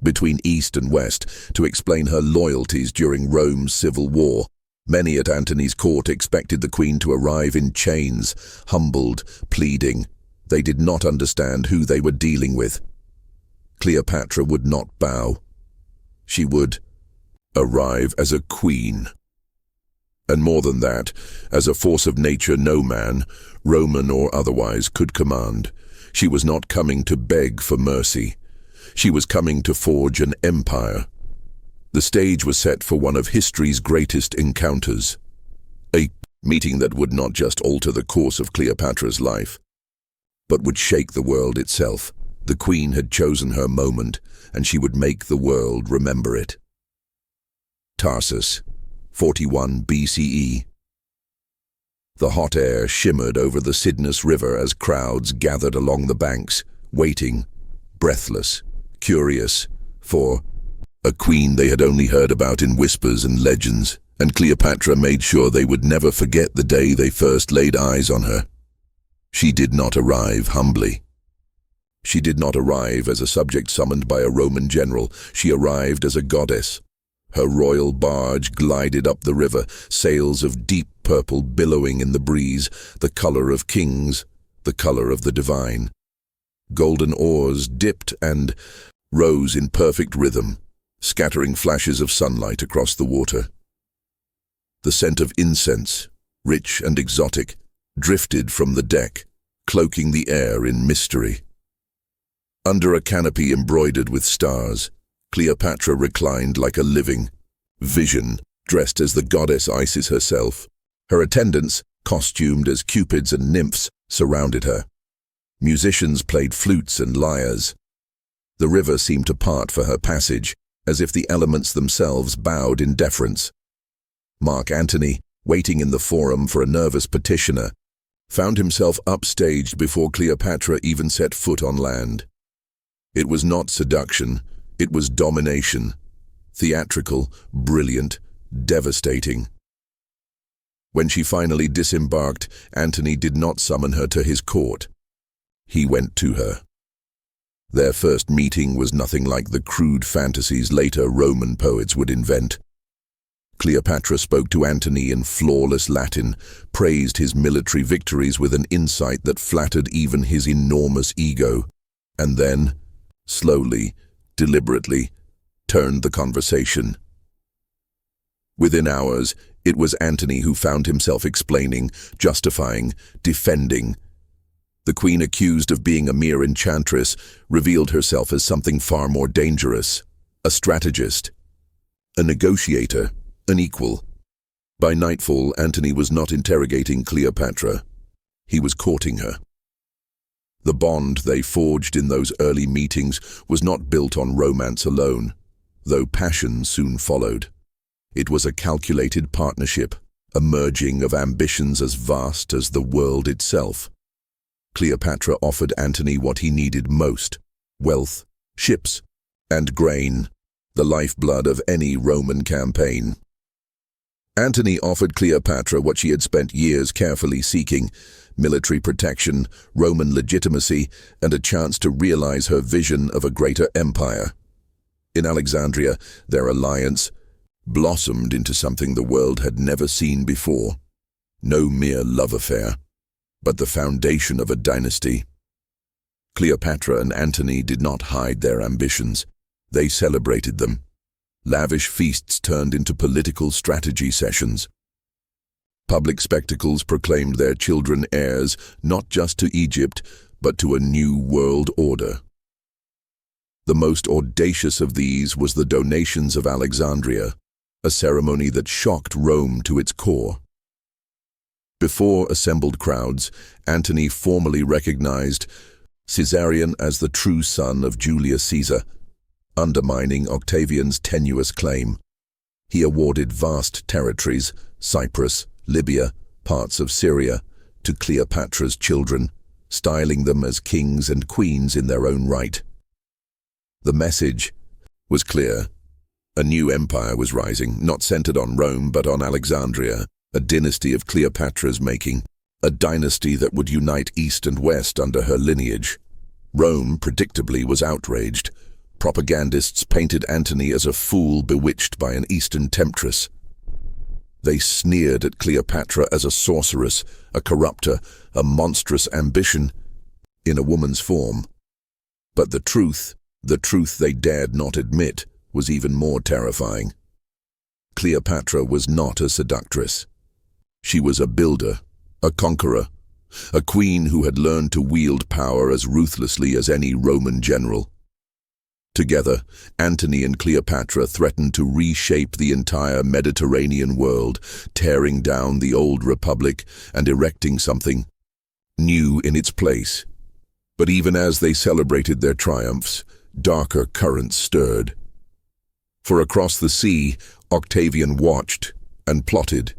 between East and West, to explain her loyalties during Rome's civil war. Many at Antony's court expected the queen to arrive in chains, humbled, pleading. They did not understand who they were dealing with. Cleopatra would not bow. She would arrive as a queen. And more than that, as a force of nature no man, Roman or otherwise, could command. She was not coming to beg for mercy. She was coming to forge an empire. The stage was set for one of history's greatest encounters. A meeting that would not just alter the course of Cleopatra's life, but would shake the world itself. The queen had chosen her moment, and she would make the world remember it. Tarsus, 41 BCE. The hot air shimmered over the Cydnus River as crowds gathered along the banks, waiting, breathless, curious, for a queen they had only heard about in whispers and legends, and Cleopatra made sure they would never forget the day they first laid eyes on her. She did not arrive humbly. She did not arrive as a subject summoned by a Roman general. She arrived as a goddess. Her royal barge glided up the river, sails of deep purple billowing in the breeze, the color of kings, the color of the divine. Golden oars dipped and rose in perfect rhythm, scattering flashes of sunlight across the water. The scent of incense, rich and exotic, drifted from the deck, cloaking the air in mystery. Under a canopy embroidered with stars, Cleopatra reclined like a living vision, dressed as the goddess Isis herself. Her attendants, costumed as cupids and nymphs, surrounded her. Musicians played flutes and lyres. The river seemed to part for her passage, as if the elements themselves bowed in deference. Mark Antony, waiting in the forum for a nervous petitioner, found himself upstaged before Cleopatra even set foot on land. It was not seduction, it was domination. Theatrical, brilliant, devastating. When she finally disembarked, Antony did not summon her to his court. He went to her. Their first meeting was nothing like the crude fantasies later Roman poets would invent. Cleopatra spoke to Antony in flawless Latin, praised his military victories with an insight that flattered even his enormous ego, and then, slowly, deliberately, turned the conversation. Within hours, it was Antony who found himself explaining, justifying, defending. The queen, accused of being a mere enchantress, revealed herself as something far more dangerous, a strategist, a negotiator, an equal. By nightfall, Antony was not interrogating Cleopatra. He was courting her. The bond they forged in those early meetings was not built on romance alone, though passion soon followed. It was a calculated partnership, a merging of ambitions as vast as the world itself. Cleopatra offered Antony what he needed most: wealth, ships, and grain, the lifeblood of any Roman campaign. Antony offered Cleopatra what she had spent years carefully seeking: military protection, Roman legitimacy, and a chance to realize her vision of a greater empire. In Alexandria, their alliance blossomed into something the world had never seen before. No mere love affair, but the foundation of a dynasty. Cleopatra and Antony did not hide their ambitions. They celebrated them. Lavish feasts turned into political strategy sessions. Public spectacles proclaimed their children heirs not just to Egypt, but to a new world order. The most audacious of these was the donations of Alexandria, a ceremony that shocked Rome to its core. Before assembled crowds, Antony formally recognized Caesarion as the true son of Julius Caesar, undermining Octavian's tenuous claim. He awarded vast territories, Cyprus, Libya, parts of Syria, to Cleopatra's children, styling them as kings and queens in their own right. The message was clear. A new empire was rising, not centered on Rome but on Alexandria, a dynasty of Cleopatra's making, a dynasty that would unite East and West under her lineage. Rome, predictably, was outraged. Propagandists painted Antony as a fool bewitched by an Eastern temptress. They sneered at Cleopatra as a sorceress, a corrupter, a monstrous ambition, in a woman's form. But the truth they dared not admit, was even more terrifying. Cleopatra was not a seductress. She was a builder, a conqueror, a queen who had learned to wield power as ruthlessly as any Roman general. Together, Antony and Cleopatra threatened to reshape the entire Mediterranean world, tearing down the old republic and erecting something new in its place. But even as they celebrated their triumphs, darker currents stirred. For across the sea, Octavian watched and plotted.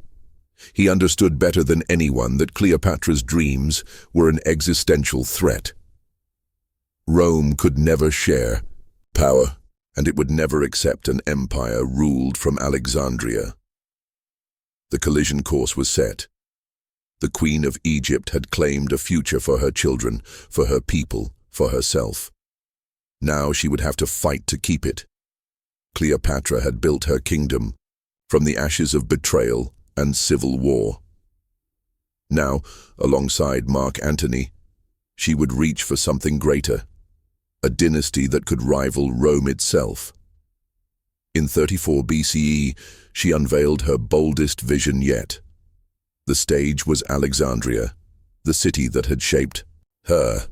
He understood better than anyone that Cleopatra's dreams were an existential threat. Rome could never share power, and it would never accept an empire ruled from Alexandria. The collision course was set. The Queen of Egypt had claimed a future for her children, for her people, for herself. Now she would have to fight to keep it. Cleopatra had built her kingdom from the ashes of betrayal and civil war. Now, alongside Mark Antony, She would reach for something greater, a dynasty that could rival Rome itself. In 34 BCE, she unveiled her boldest vision yet. The stage was Alexandria, the city that had shaped her,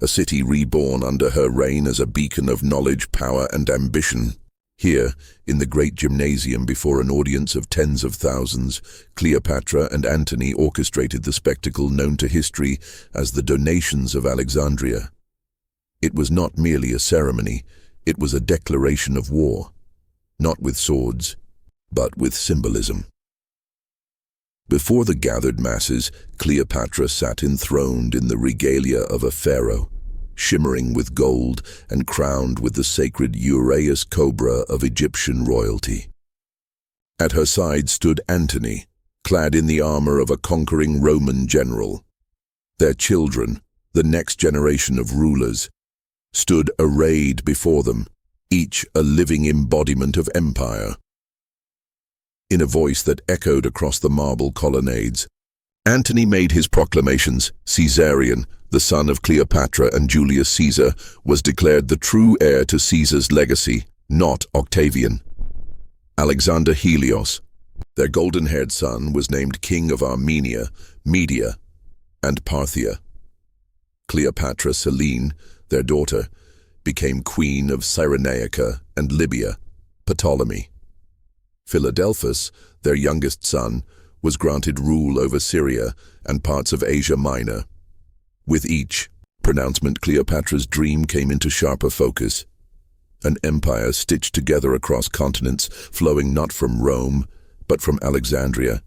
a city reborn under her reign as a beacon of knowledge, power, and ambition. Here, in the great gymnasium before an audience of tens of thousands, Cleopatra and Antony orchestrated the spectacle known to history as the Donations of Alexandria. It was not merely a ceremony, it was a declaration of war, not with swords, but with symbolism. Before the gathered masses, Cleopatra sat enthroned in the regalia of a pharaoh, shimmering with gold and crowned with the sacred uraeus cobra of Egyptian royalty. At her side stood Antony, clad in the armor of a conquering Roman general. Their children, the next generation of rulers, stood arrayed before them, each a living embodiment of empire. In a voice that echoed across the marble colonnades, Antony made his proclamations. Caesarion, the son of Cleopatra and Julius Caesar, was declared the true heir to Caesar's legacy, not Octavian. Alexander Helios, their golden-haired son, was named king of Armenia, Media, and Parthia. Cleopatra Selene, their daughter, became queen of Cyrenaica and Libya, Ptolemy. Philadelphus, their youngest son, was granted rule over Syria and parts of Asia Minor. With each pronouncement, Cleopatra's dream came into sharper focus. An empire stitched together across continents, flowing not from Rome, but from Alexandria.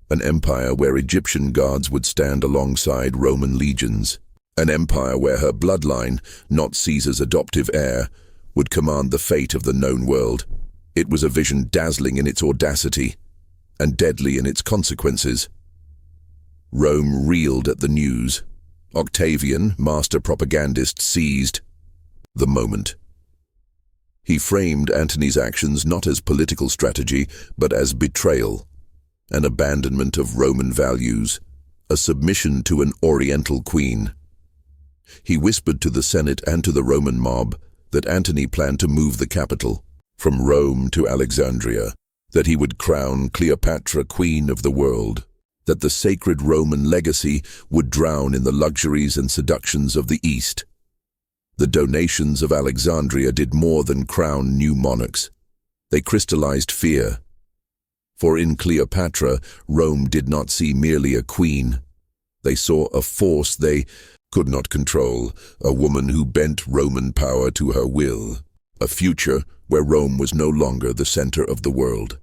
An empire where Egyptian gods would stand alongside Roman legions. An empire where her bloodline, not Caesar's adoptive heir, would command the fate of the known world. It was a vision dazzling in its audacity and deadly in its consequences. Rome reeled at the news. Octavian, master propagandist, seized the moment. He framed Antony's actions not as political strategy, but as betrayal, an abandonment of Roman values, a submission to an Oriental queen. He whispered to the Senate and to the Roman mob that Antony planned to move the capital from Rome to Alexandria, that he would crown Cleopatra queen of the world, that the sacred Roman legacy would drown in the luxuries and seductions of the East. The Donations of Alexandria did more than crown new monarchs. They crystallized fear. For in Cleopatra, Rome did not see merely a queen. They saw a force they could not control, a woman who bent Roman power to her will, a future where Rome was no longer the center of the world.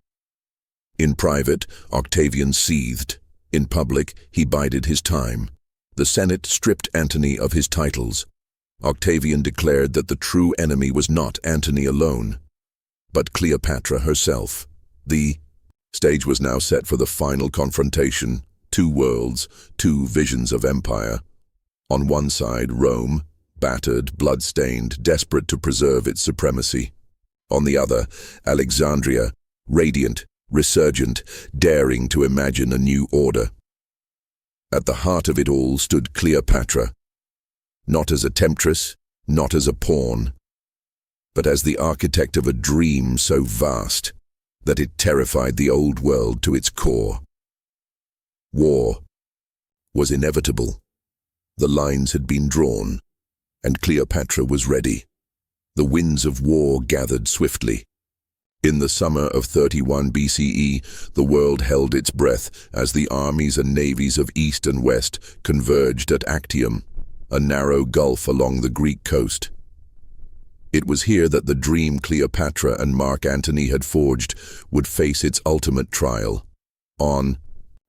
In private, Octavian seethed. In public, he bided his time. The Senate stripped Antony of his titles. Octavian declared that the true enemy was not Antony alone, but Cleopatra herself. The stage was now set for the final confrontation. Two worlds, two visions of empire. On one side, Rome, battered, blood-stained, desperate to preserve its supremacy. On the other, Alexandria, radiant, resurgent, daring to imagine a new order. At the heart of it all stood Cleopatra, not as a temptress, not as a pawn, but as the architect of a dream so vast that it terrified the old world to its core. War was inevitable. The lines had been drawn, and Cleopatra was ready. The winds of war gathered swiftly. In the summer of 31 BCE, the world held its breath as the armies and navies of East and West converged at Actium, a narrow gulf along the Greek coast. It was here that the dream Cleopatra and Mark Antony had forged would face its ultimate trial. On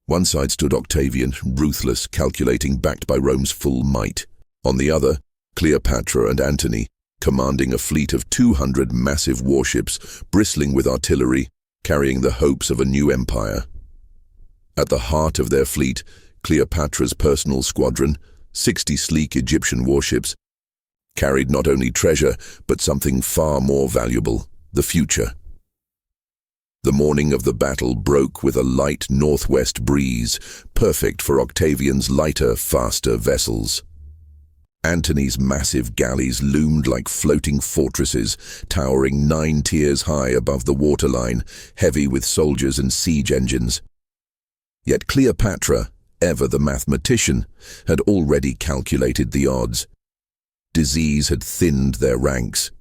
one side stood Octavian, ruthless, calculating, backed by Rome's full might. On the other, Cleopatra and Antony, commanding a fleet of 200 massive warships, bristling with artillery, carrying the hopes of a new empire. At the heart of their fleet, Cleopatra's personal squadron, 60 sleek Egyptian warships, carried not only treasure, but something far more valuable, the future. The morning of the battle broke with a light northwest breeze, perfect for Octavian's lighter, faster vessels. Antony's massive galleys loomed like floating fortresses, towering 9 tiers high above the waterline, heavy with soldiers and siege engines. Yet Cleopatra, ever the mathematician, had already calculated the odds. Disease had thinned their ranks.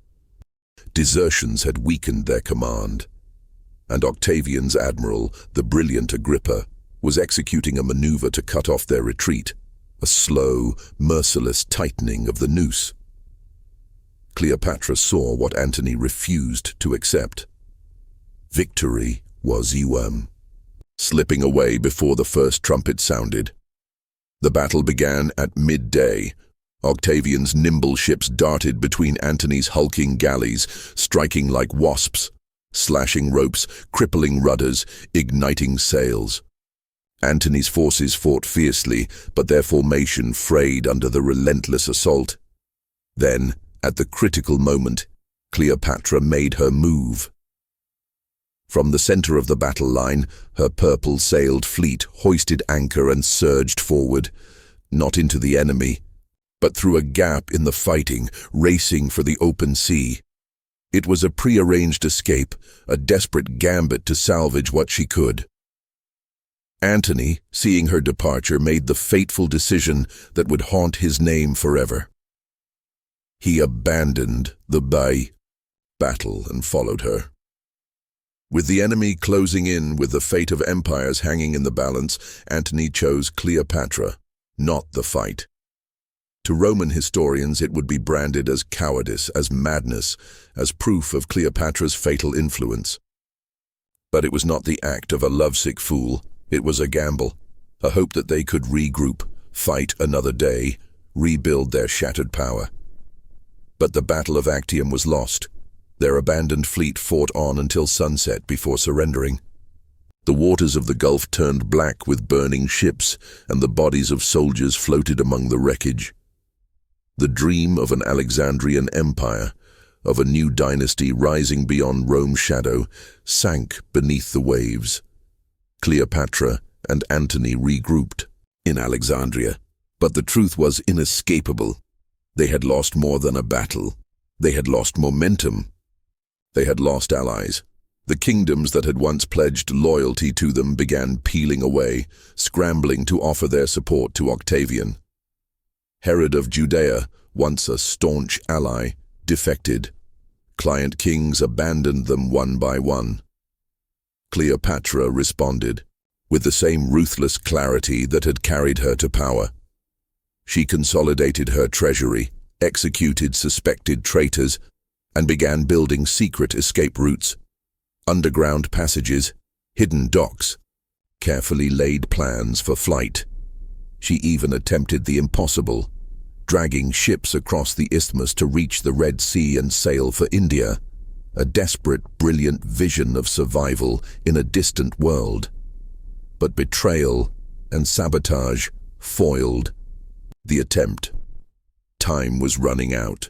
Desertions had weakened their command. And Octavian's admiral, the brilliant Agrippa, was executing a maneuver to cut off their retreat, a slow, merciless tightening of the noose. Cleopatra saw what Antony refused to accept. Victory was slipping away before the first trumpet sounded. The battle began at midday. Octavian's nimble ships darted between Antony's hulking galleys, striking like wasps, slashing ropes, crippling rudders, igniting sails. Antony's forces fought fiercely, but their formation frayed under the relentless assault. Then, at the critical moment, Cleopatra made her move. From the center of the battle line, her purple-sailed fleet hoisted anchor and surged forward, not into the enemy, but through a gap in the fighting, racing for the open sea. It was a prearranged escape, a desperate gambit to salvage what she could. Antony, seeing her departure, made the fateful decision that would haunt his name forever. He abandoned the battle and followed her. With the enemy closing in, with the fate of empires hanging in the balance, Antony chose Cleopatra, not the fight. To Roman historians, it would be branded as cowardice, as madness, as proof of Cleopatra's fatal influence. But it was not the act of a lovesick fool. It was a gamble, a hope that they could regroup, fight another day, rebuild their shattered power. But the Battle of Actium was lost. Their abandoned fleet fought on until sunset before surrendering. The waters of the Gulf turned black with burning ships, and the bodies of soldiers floated among the wreckage. The dream of an Alexandrian empire, of a new dynasty rising beyond Rome's shadow, sank beneath the waves. Cleopatra and Antony regrouped in Alexandria, but the truth was inescapable. They had lost more than a battle. They had lost momentum. They had lost allies. The kingdoms that had once pledged loyalty to them began peeling away, scrambling to offer their support to Octavian. Herod of Judea, once a staunch ally, defected. Client kings abandoned them one by one. Cleopatra responded, with the same ruthless clarity that had carried her to power. She consolidated her treasury, executed suspected traitors, and began building secret escape routes, underground passages, hidden docks, carefully laid plans for flight. She even attempted the impossible, dragging ships across the isthmus to reach the Red Sea and sail for India, a desperate, brilliant vision of survival in a distant world. But betrayal and sabotage foiled the attempt. Time was running out.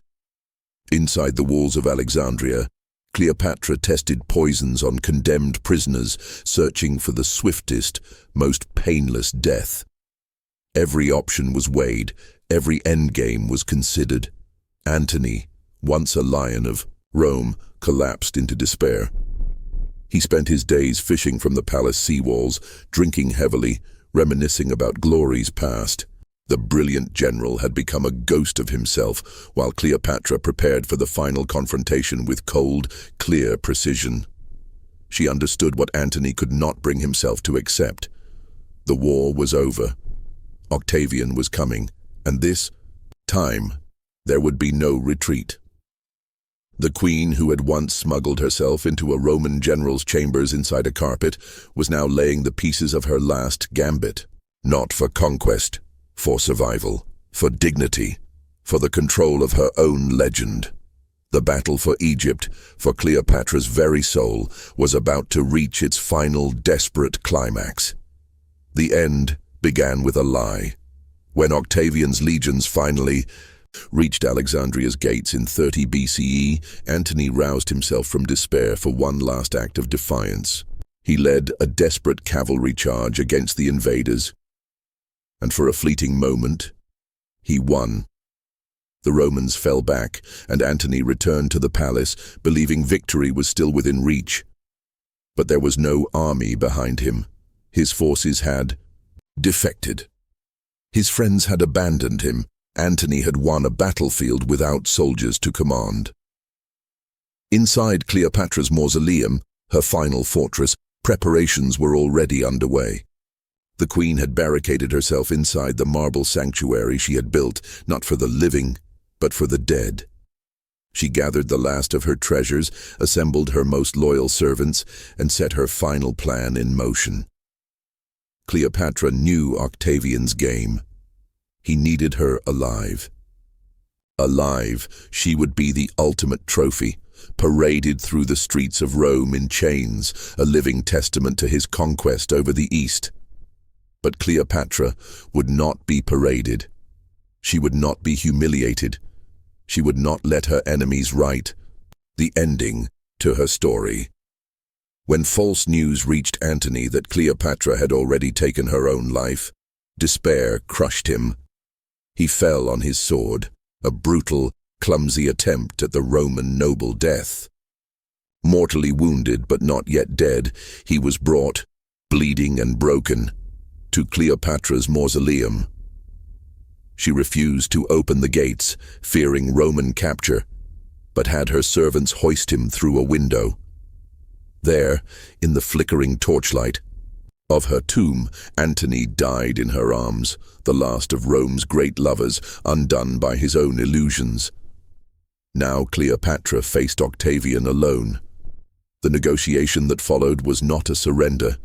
Inside the walls of Alexandria, Cleopatra tested poisons on condemned prisoners, searching for the swiftest, most painless death. Every option was weighed, every endgame was considered. Antony, once a lion of Rome, collapsed into despair. He spent his days fishing from the palace sea walls, drinking heavily, reminiscing about glories past. The brilliant general had become a ghost of himself, while Cleopatra prepared for the final confrontation with cold, clear precision. She understood what Antony could not bring himself to accept. The war was over. Octavian was coming, and this time there would be no retreat. The queen, who had once smuggled herself into a Roman general's chambers inside a carpet, was now laying the pieces of her last gambit, not for conquest, for survival, for dignity, for the control of her own legend. The battle for Egypt, for Cleopatra's very soul, was about to reach its final desperate climax. The end began with a lie. When Octavian's legions finally reached Alexandria's gates in 30 BCE, Antony roused himself from despair for one last act of defiance. He led a desperate cavalry charge against the invaders, and for a fleeting moment, he won. The Romans fell back, and Antony returned to the palace, believing victory was still within reach. But there was no army behind him. His forces had defected. His friends had abandoned him. Antony had won a battlefield without soldiers to command. Inside Cleopatra's mausoleum, her final fortress, preparations were already underway. The queen had barricaded herself inside the marble sanctuary she had built, not for the living, but for the dead. She gathered the last of her treasures, assembled her most loyal servants, and set her final plan in motion. Cleopatra knew Octavian's game. He needed her alive. Alive, she would be the ultimate trophy, paraded through the streets of Rome in chains, a living testament to his conquest over the East. But Cleopatra would not be paraded. She would not be humiliated. She would not let her enemies write the ending to her story. When false news reached Antony that Cleopatra had already taken her own life, despair crushed him. He fell on his sword, a brutal, clumsy attempt at the Roman noble death. Mortally wounded but not yet dead, he was brought, bleeding and broken, to Cleopatra's mausoleum. She refused to open the gates, fearing Roman capture, but had her servants hoist him through a window. There, in the flickering torchlight of her tomb, Antony died in her arms, the last of Rome's great lovers, undone by his own illusions. Now Cleopatra faced Octavian alone. The negotiation that followed was not a surrender.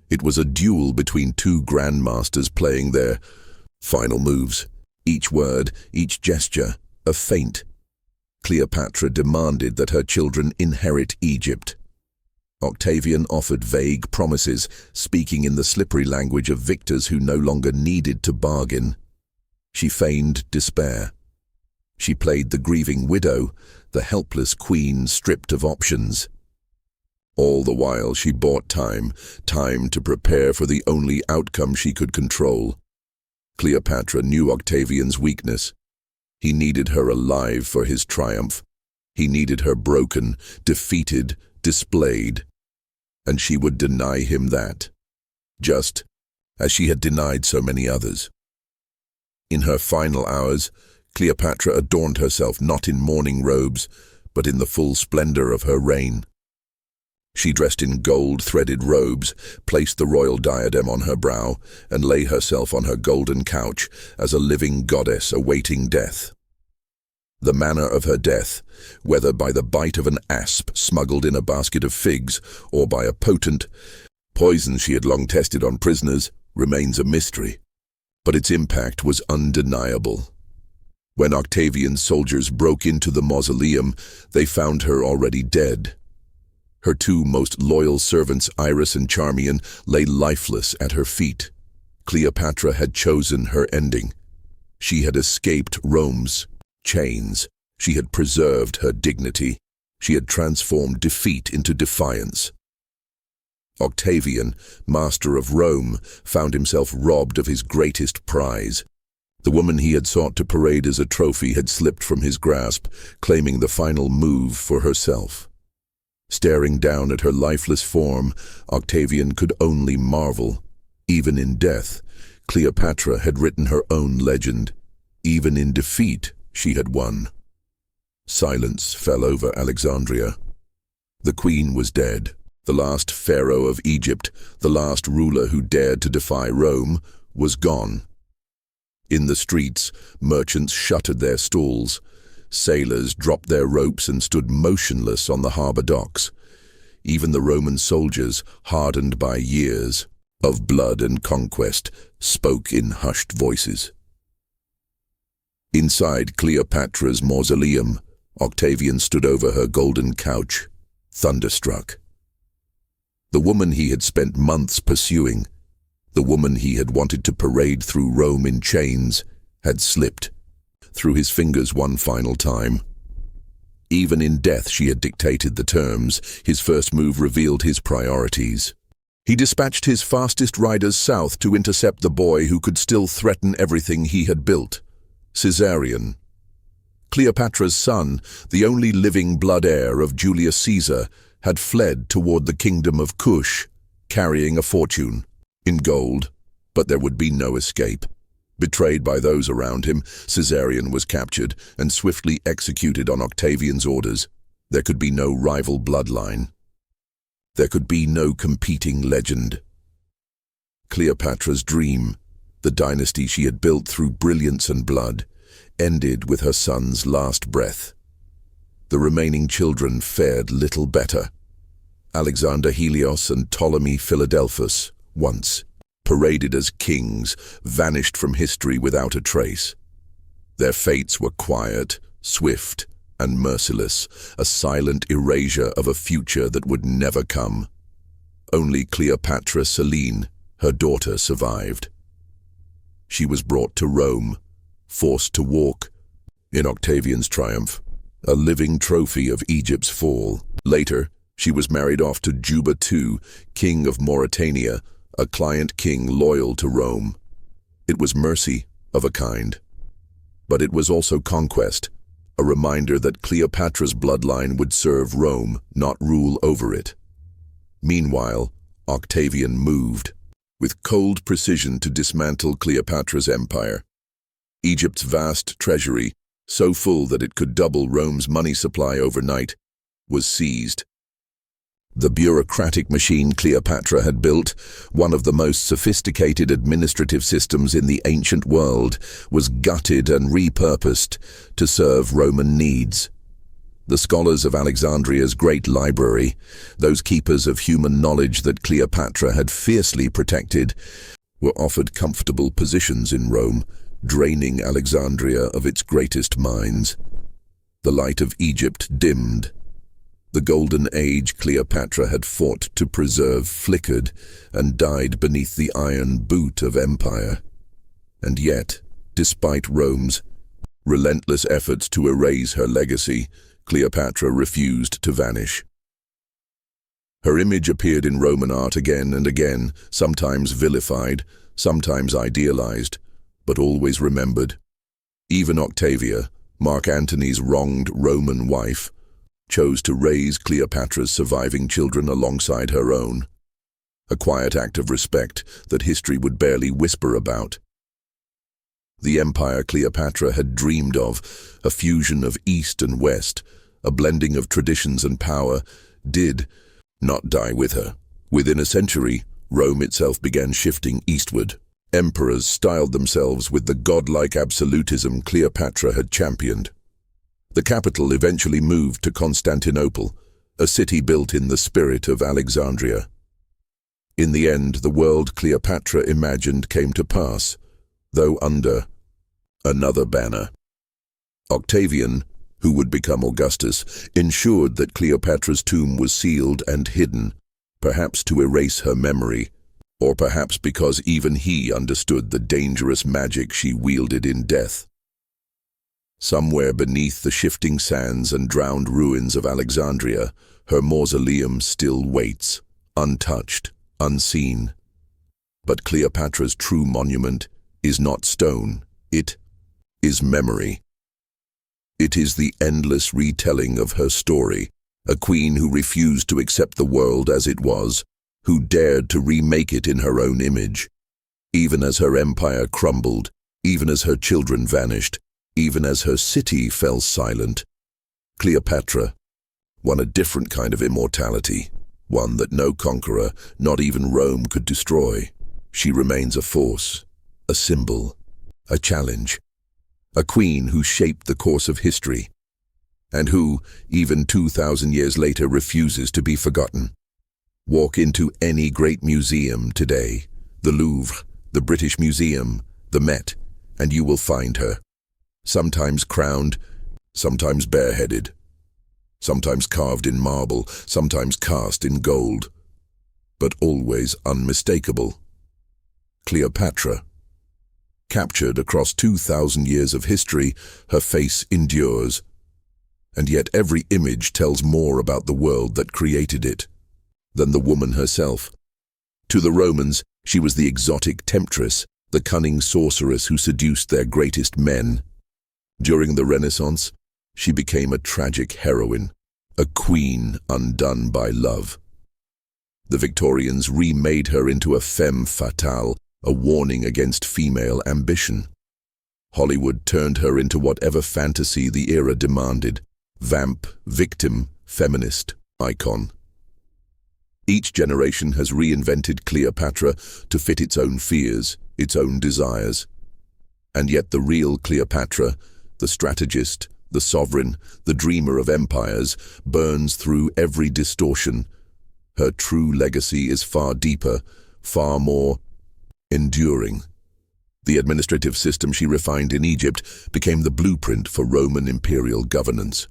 It was a duel between two grandmasters playing their final moves. Each word, each gesture, a feint. Cleopatra demanded that her children inherit Egypt. Octavian offered vague promises, speaking in the slippery language of victors who no longer needed to bargain. She feigned despair. She played the grieving widow, the helpless queen stripped of options. All the while she bought time to prepare for the only outcome she could control. Cleopatra knew Octavian's weakness. He needed her alive for his triumph. He needed her broken, defeated, displayed. And she would deny him that, just as she had denied so many others. In her final hours, Cleopatra adorned herself not in mourning robes, but in the full splendor of her reign. She dressed in gold-threaded robes, placed the royal diadem on her brow, and lay herself on her golden couch as a living goddess awaiting death. The manner of her death, whether by the bite of an asp smuggled in a basket of figs or by a potent poison she had long tested on prisoners, remains a mystery. But its impact was undeniable. When Octavian's soldiers broke into the mausoleum, they found her already dead. Her two most loyal servants, Iris and Charmian, lay lifeless at her feet. Cleopatra had chosen her ending. She had escaped Rome's chains. She had preserved her dignity. She had transformed defeat into defiance. Octavian, master of Rome, found himself robbed of his greatest prize. The woman he had sought to parade as a trophy had slipped from his grasp, claiming the final move for herself. Staring down at her lifeless form, Octavian could only marvel. Even in death, Cleopatra had written her own legend. Even in defeat, she had won. Silence fell over Alexandria. The queen was dead. The last Pharaoh of Egypt, the last ruler who dared to defy Rome, was gone. In the streets, merchants shuttered their stalls. Sailors dropped their ropes and stood motionless on the harbor docks. Even the Roman soldiers, hardened by years of blood and conquest, spoke in hushed voices. Inside Cleopatra's mausoleum, Octavian stood over her golden couch, thunderstruck. The woman he had spent months pursuing, the woman he had wanted to parade through Rome in chains, had slipped through his fingers one final time. Even in death she had dictated the terms. His first move revealed his priorities. He dispatched his fastest riders south to intercept the boy who could still threaten everything he had built, Caesarion. Cleopatra's son, the only living blood heir of Julius Caesar, had fled toward the kingdom of Kush, carrying a fortune in gold, but there would be no escape. Betrayed by those around him, Caesarion was captured and swiftly executed on Octavian's orders. There could be no rival bloodline. There could be no competing legend. Cleopatra's dream, the dynasty she had built through brilliance and blood, ended with her son's last breath. The remaining children fared little better. Alexander Helios and Ptolemy Philadelphus, once paraded as kings, vanished from history without a trace. Their fates were quiet, swift, and merciless, a silent erasure of a future that would never come. Only Cleopatra Selene, her daughter, survived. She was brought to Rome, forced to walk in Octavian's triumph, a living trophy of Egypt's fall. Later, she was married off to Juba II, king of Mauritania, a client king loyal to Rome. It was mercy of a kind. But it was also conquest, a reminder that Cleopatra's bloodline would serve Rome, not rule over it. Meanwhile, Octavian moved with cold precision to dismantle Cleopatra's empire. Egypt's vast treasury, so full that it could double Rome's money supply overnight, was seized. The bureaucratic machine Cleopatra had built, one of the most sophisticated administrative systems in the ancient world, was gutted and repurposed to serve Roman needs. The scholars of Alexandria's great library, those keepers of human knowledge that Cleopatra had fiercely protected, were offered comfortable positions in Rome, draining Alexandria of its greatest minds. The light of Egypt dimmed. The golden age Cleopatra had fought to preserve flickered and died beneath the iron boot of empire. And yet, despite Rome's relentless efforts to erase her legacy, Cleopatra refused to vanish. Her image appeared in Roman art again and again, sometimes vilified, sometimes idealized, but always remembered. Even Octavia, Mark Antony's wronged Roman wife, chose to raise Cleopatra's surviving children alongside her own, a quiet act of respect that history would barely whisper about. The empire Cleopatra had dreamed of, a fusion of East and West, a blending of traditions and power, did not die with her. Within a century, Rome itself began shifting eastward. Emperors styled themselves with the godlike absolutism Cleopatra had championed. The capital eventually moved to Constantinople, a city built in the spirit of Alexandria. In the end, the world Cleopatra imagined came to pass, though under another banner. Octavian, who would become Augustus, ensured that Cleopatra's tomb was sealed and hidden, perhaps to erase her memory, or perhaps because even he understood the dangerous magic she wielded in death. Somewhere beneath the shifting sands and drowned ruins of Alexandria, her mausoleum still waits, untouched, unseen. But Cleopatra's true monument is not stone, it is memory. It is the endless retelling of her story, a queen who refused to accept the world as it was, who dared to remake it in her own image. Even as her empire crumbled, even as her children vanished, even as her city fell silent, Cleopatra won a different kind of immortality, one that no conqueror, not even Rome, could destroy. She remains a force, a symbol, a challenge, a queen who shaped the course of history, and who, even 2,000 years later, refuses to be forgotten. Walk into any great museum today, the Louvre, the British Museum, the Met, and you will find her. Sometimes crowned, sometimes bareheaded, sometimes carved in marble, sometimes cast in gold, but always unmistakable. Cleopatra. Captured across 2,000 years of history, her face endures. And yet every image tells more about the world that created it than the woman herself. To the Romans, she was the exotic temptress, the cunning sorceress who seduced their greatest men. During the Renaissance, She became a tragic heroine, a queen undone by love. The Victorians remade her into a femme fatale, a warning against female ambition. Hollywood turned her into whatever fantasy the era demanded: vamp, victim, feminist, icon. Each generation has reinvented Cleopatra to fit its own fears, its own desires. And yet the real Cleopatra, the strategist, the sovereign, the dreamer of empires, burns through every distortion. Her true legacy is far deeper, far more enduring. The administrative system she refined in Egypt became the blueprint for Roman imperial governance.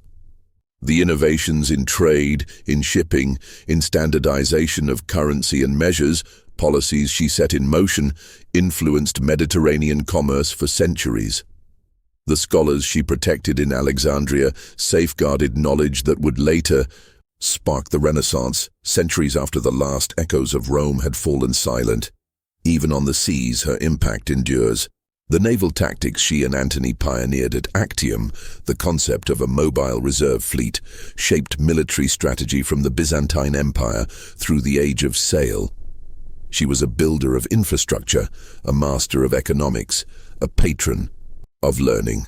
The innovations in trade, in shipping, in standardization of currency and measures, policies she set in motion, influenced Mediterranean commerce for centuries. The scholars she protected in Alexandria safeguarded knowledge that would later spark the Renaissance, centuries after the last echoes of Rome had fallen silent. Even on the seas, her impact endures. The naval tactics she and Antony pioneered at Actium, the concept of a mobile reserve fleet, shaped military strategy from the Byzantine Empire through the Age of Sail. She was a builder of infrastructure, a master of economics, a patron of learning.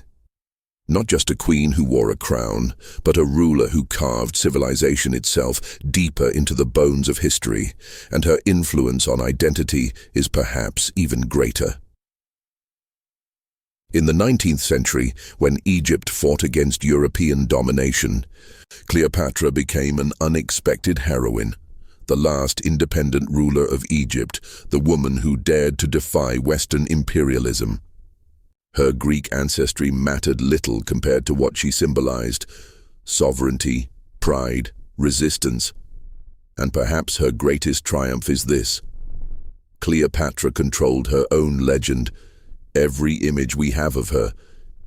Not just a queen who wore a crown, but a ruler who carved civilization itself deeper into the bones of history, and her influence on identity is perhaps even greater. In the 19th century, when Egypt fought against European domination, Cleopatra became an unexpected heroine, the last independent ruler of Egypt, the woman who dared to defy Western imperialism. Her Greek ancestry mattered little compared to what she symbolized: sovereignty, pride, resistance. And perhaps her greatest triumph is this: Cleopatra controlled her own legend. Every image we have of her,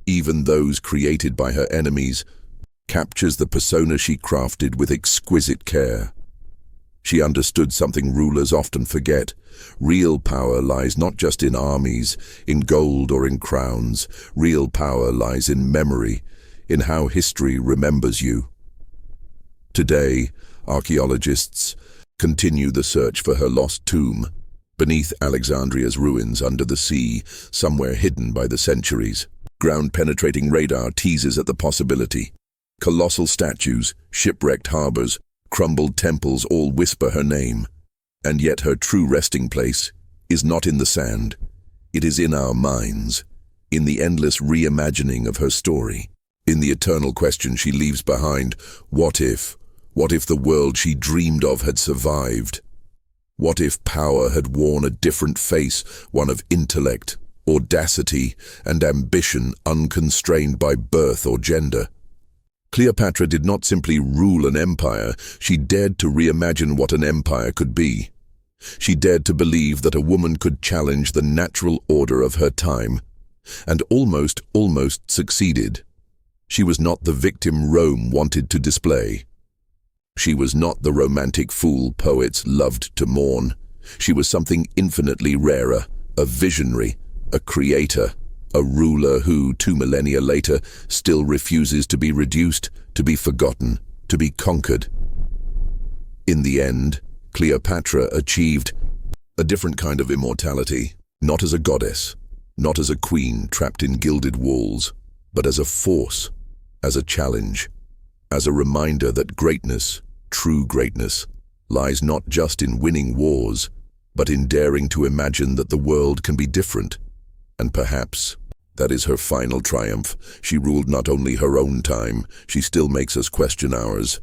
even those created by her enemies, captures the persona she crafted with exquisite care. She understood something rulers often forget. Real power lies not just in armies, in gold or in crowns. Real power lies in memory, in how history remembers you. Today, archaeologists continue the search for her lost tomb, beneath Alexandria's ruins under the sea, somewhere hidden by the centuries. Ground-penetrating radar teases at the possibility. Colossal statues, shipwrecked harbors, crumbled temples all whisper her name. And yet her true resting place is not in the sand. It is in our minds, in the endless reimagining of her story, in the eternal question she leaves behind: what if? What if the world she dreamed of had survived? What if power had worn a different face, one of intellect, audacity, and ambition unconstrained by birth or gender? Cleopatra did not simply rule an empire, she dared to reimagine what an empire could be. She dared to believe that a woman could challenge the natural order of her time, and almost succeeded. She was not the victim Rome wanted to display. She was not the romantic fool poets loved to mourn. She was something infinitely rarer, a visionary, a creator, a ruler who, 2 millennia later, still refuses to be reduced, to be forgotten, to be conquered. In the end, Cleopatra achieved a different kind of immortality, not as a goddess, not as a queen trapped in gilded walls, but as a force, as a challenge, as a reminder that greatness, true greatness, lies not just in winning wars, but in daring to imagine that the world can be different. And perhaps that is her final triumph. She ruled not only her own time, she still makes us question ours.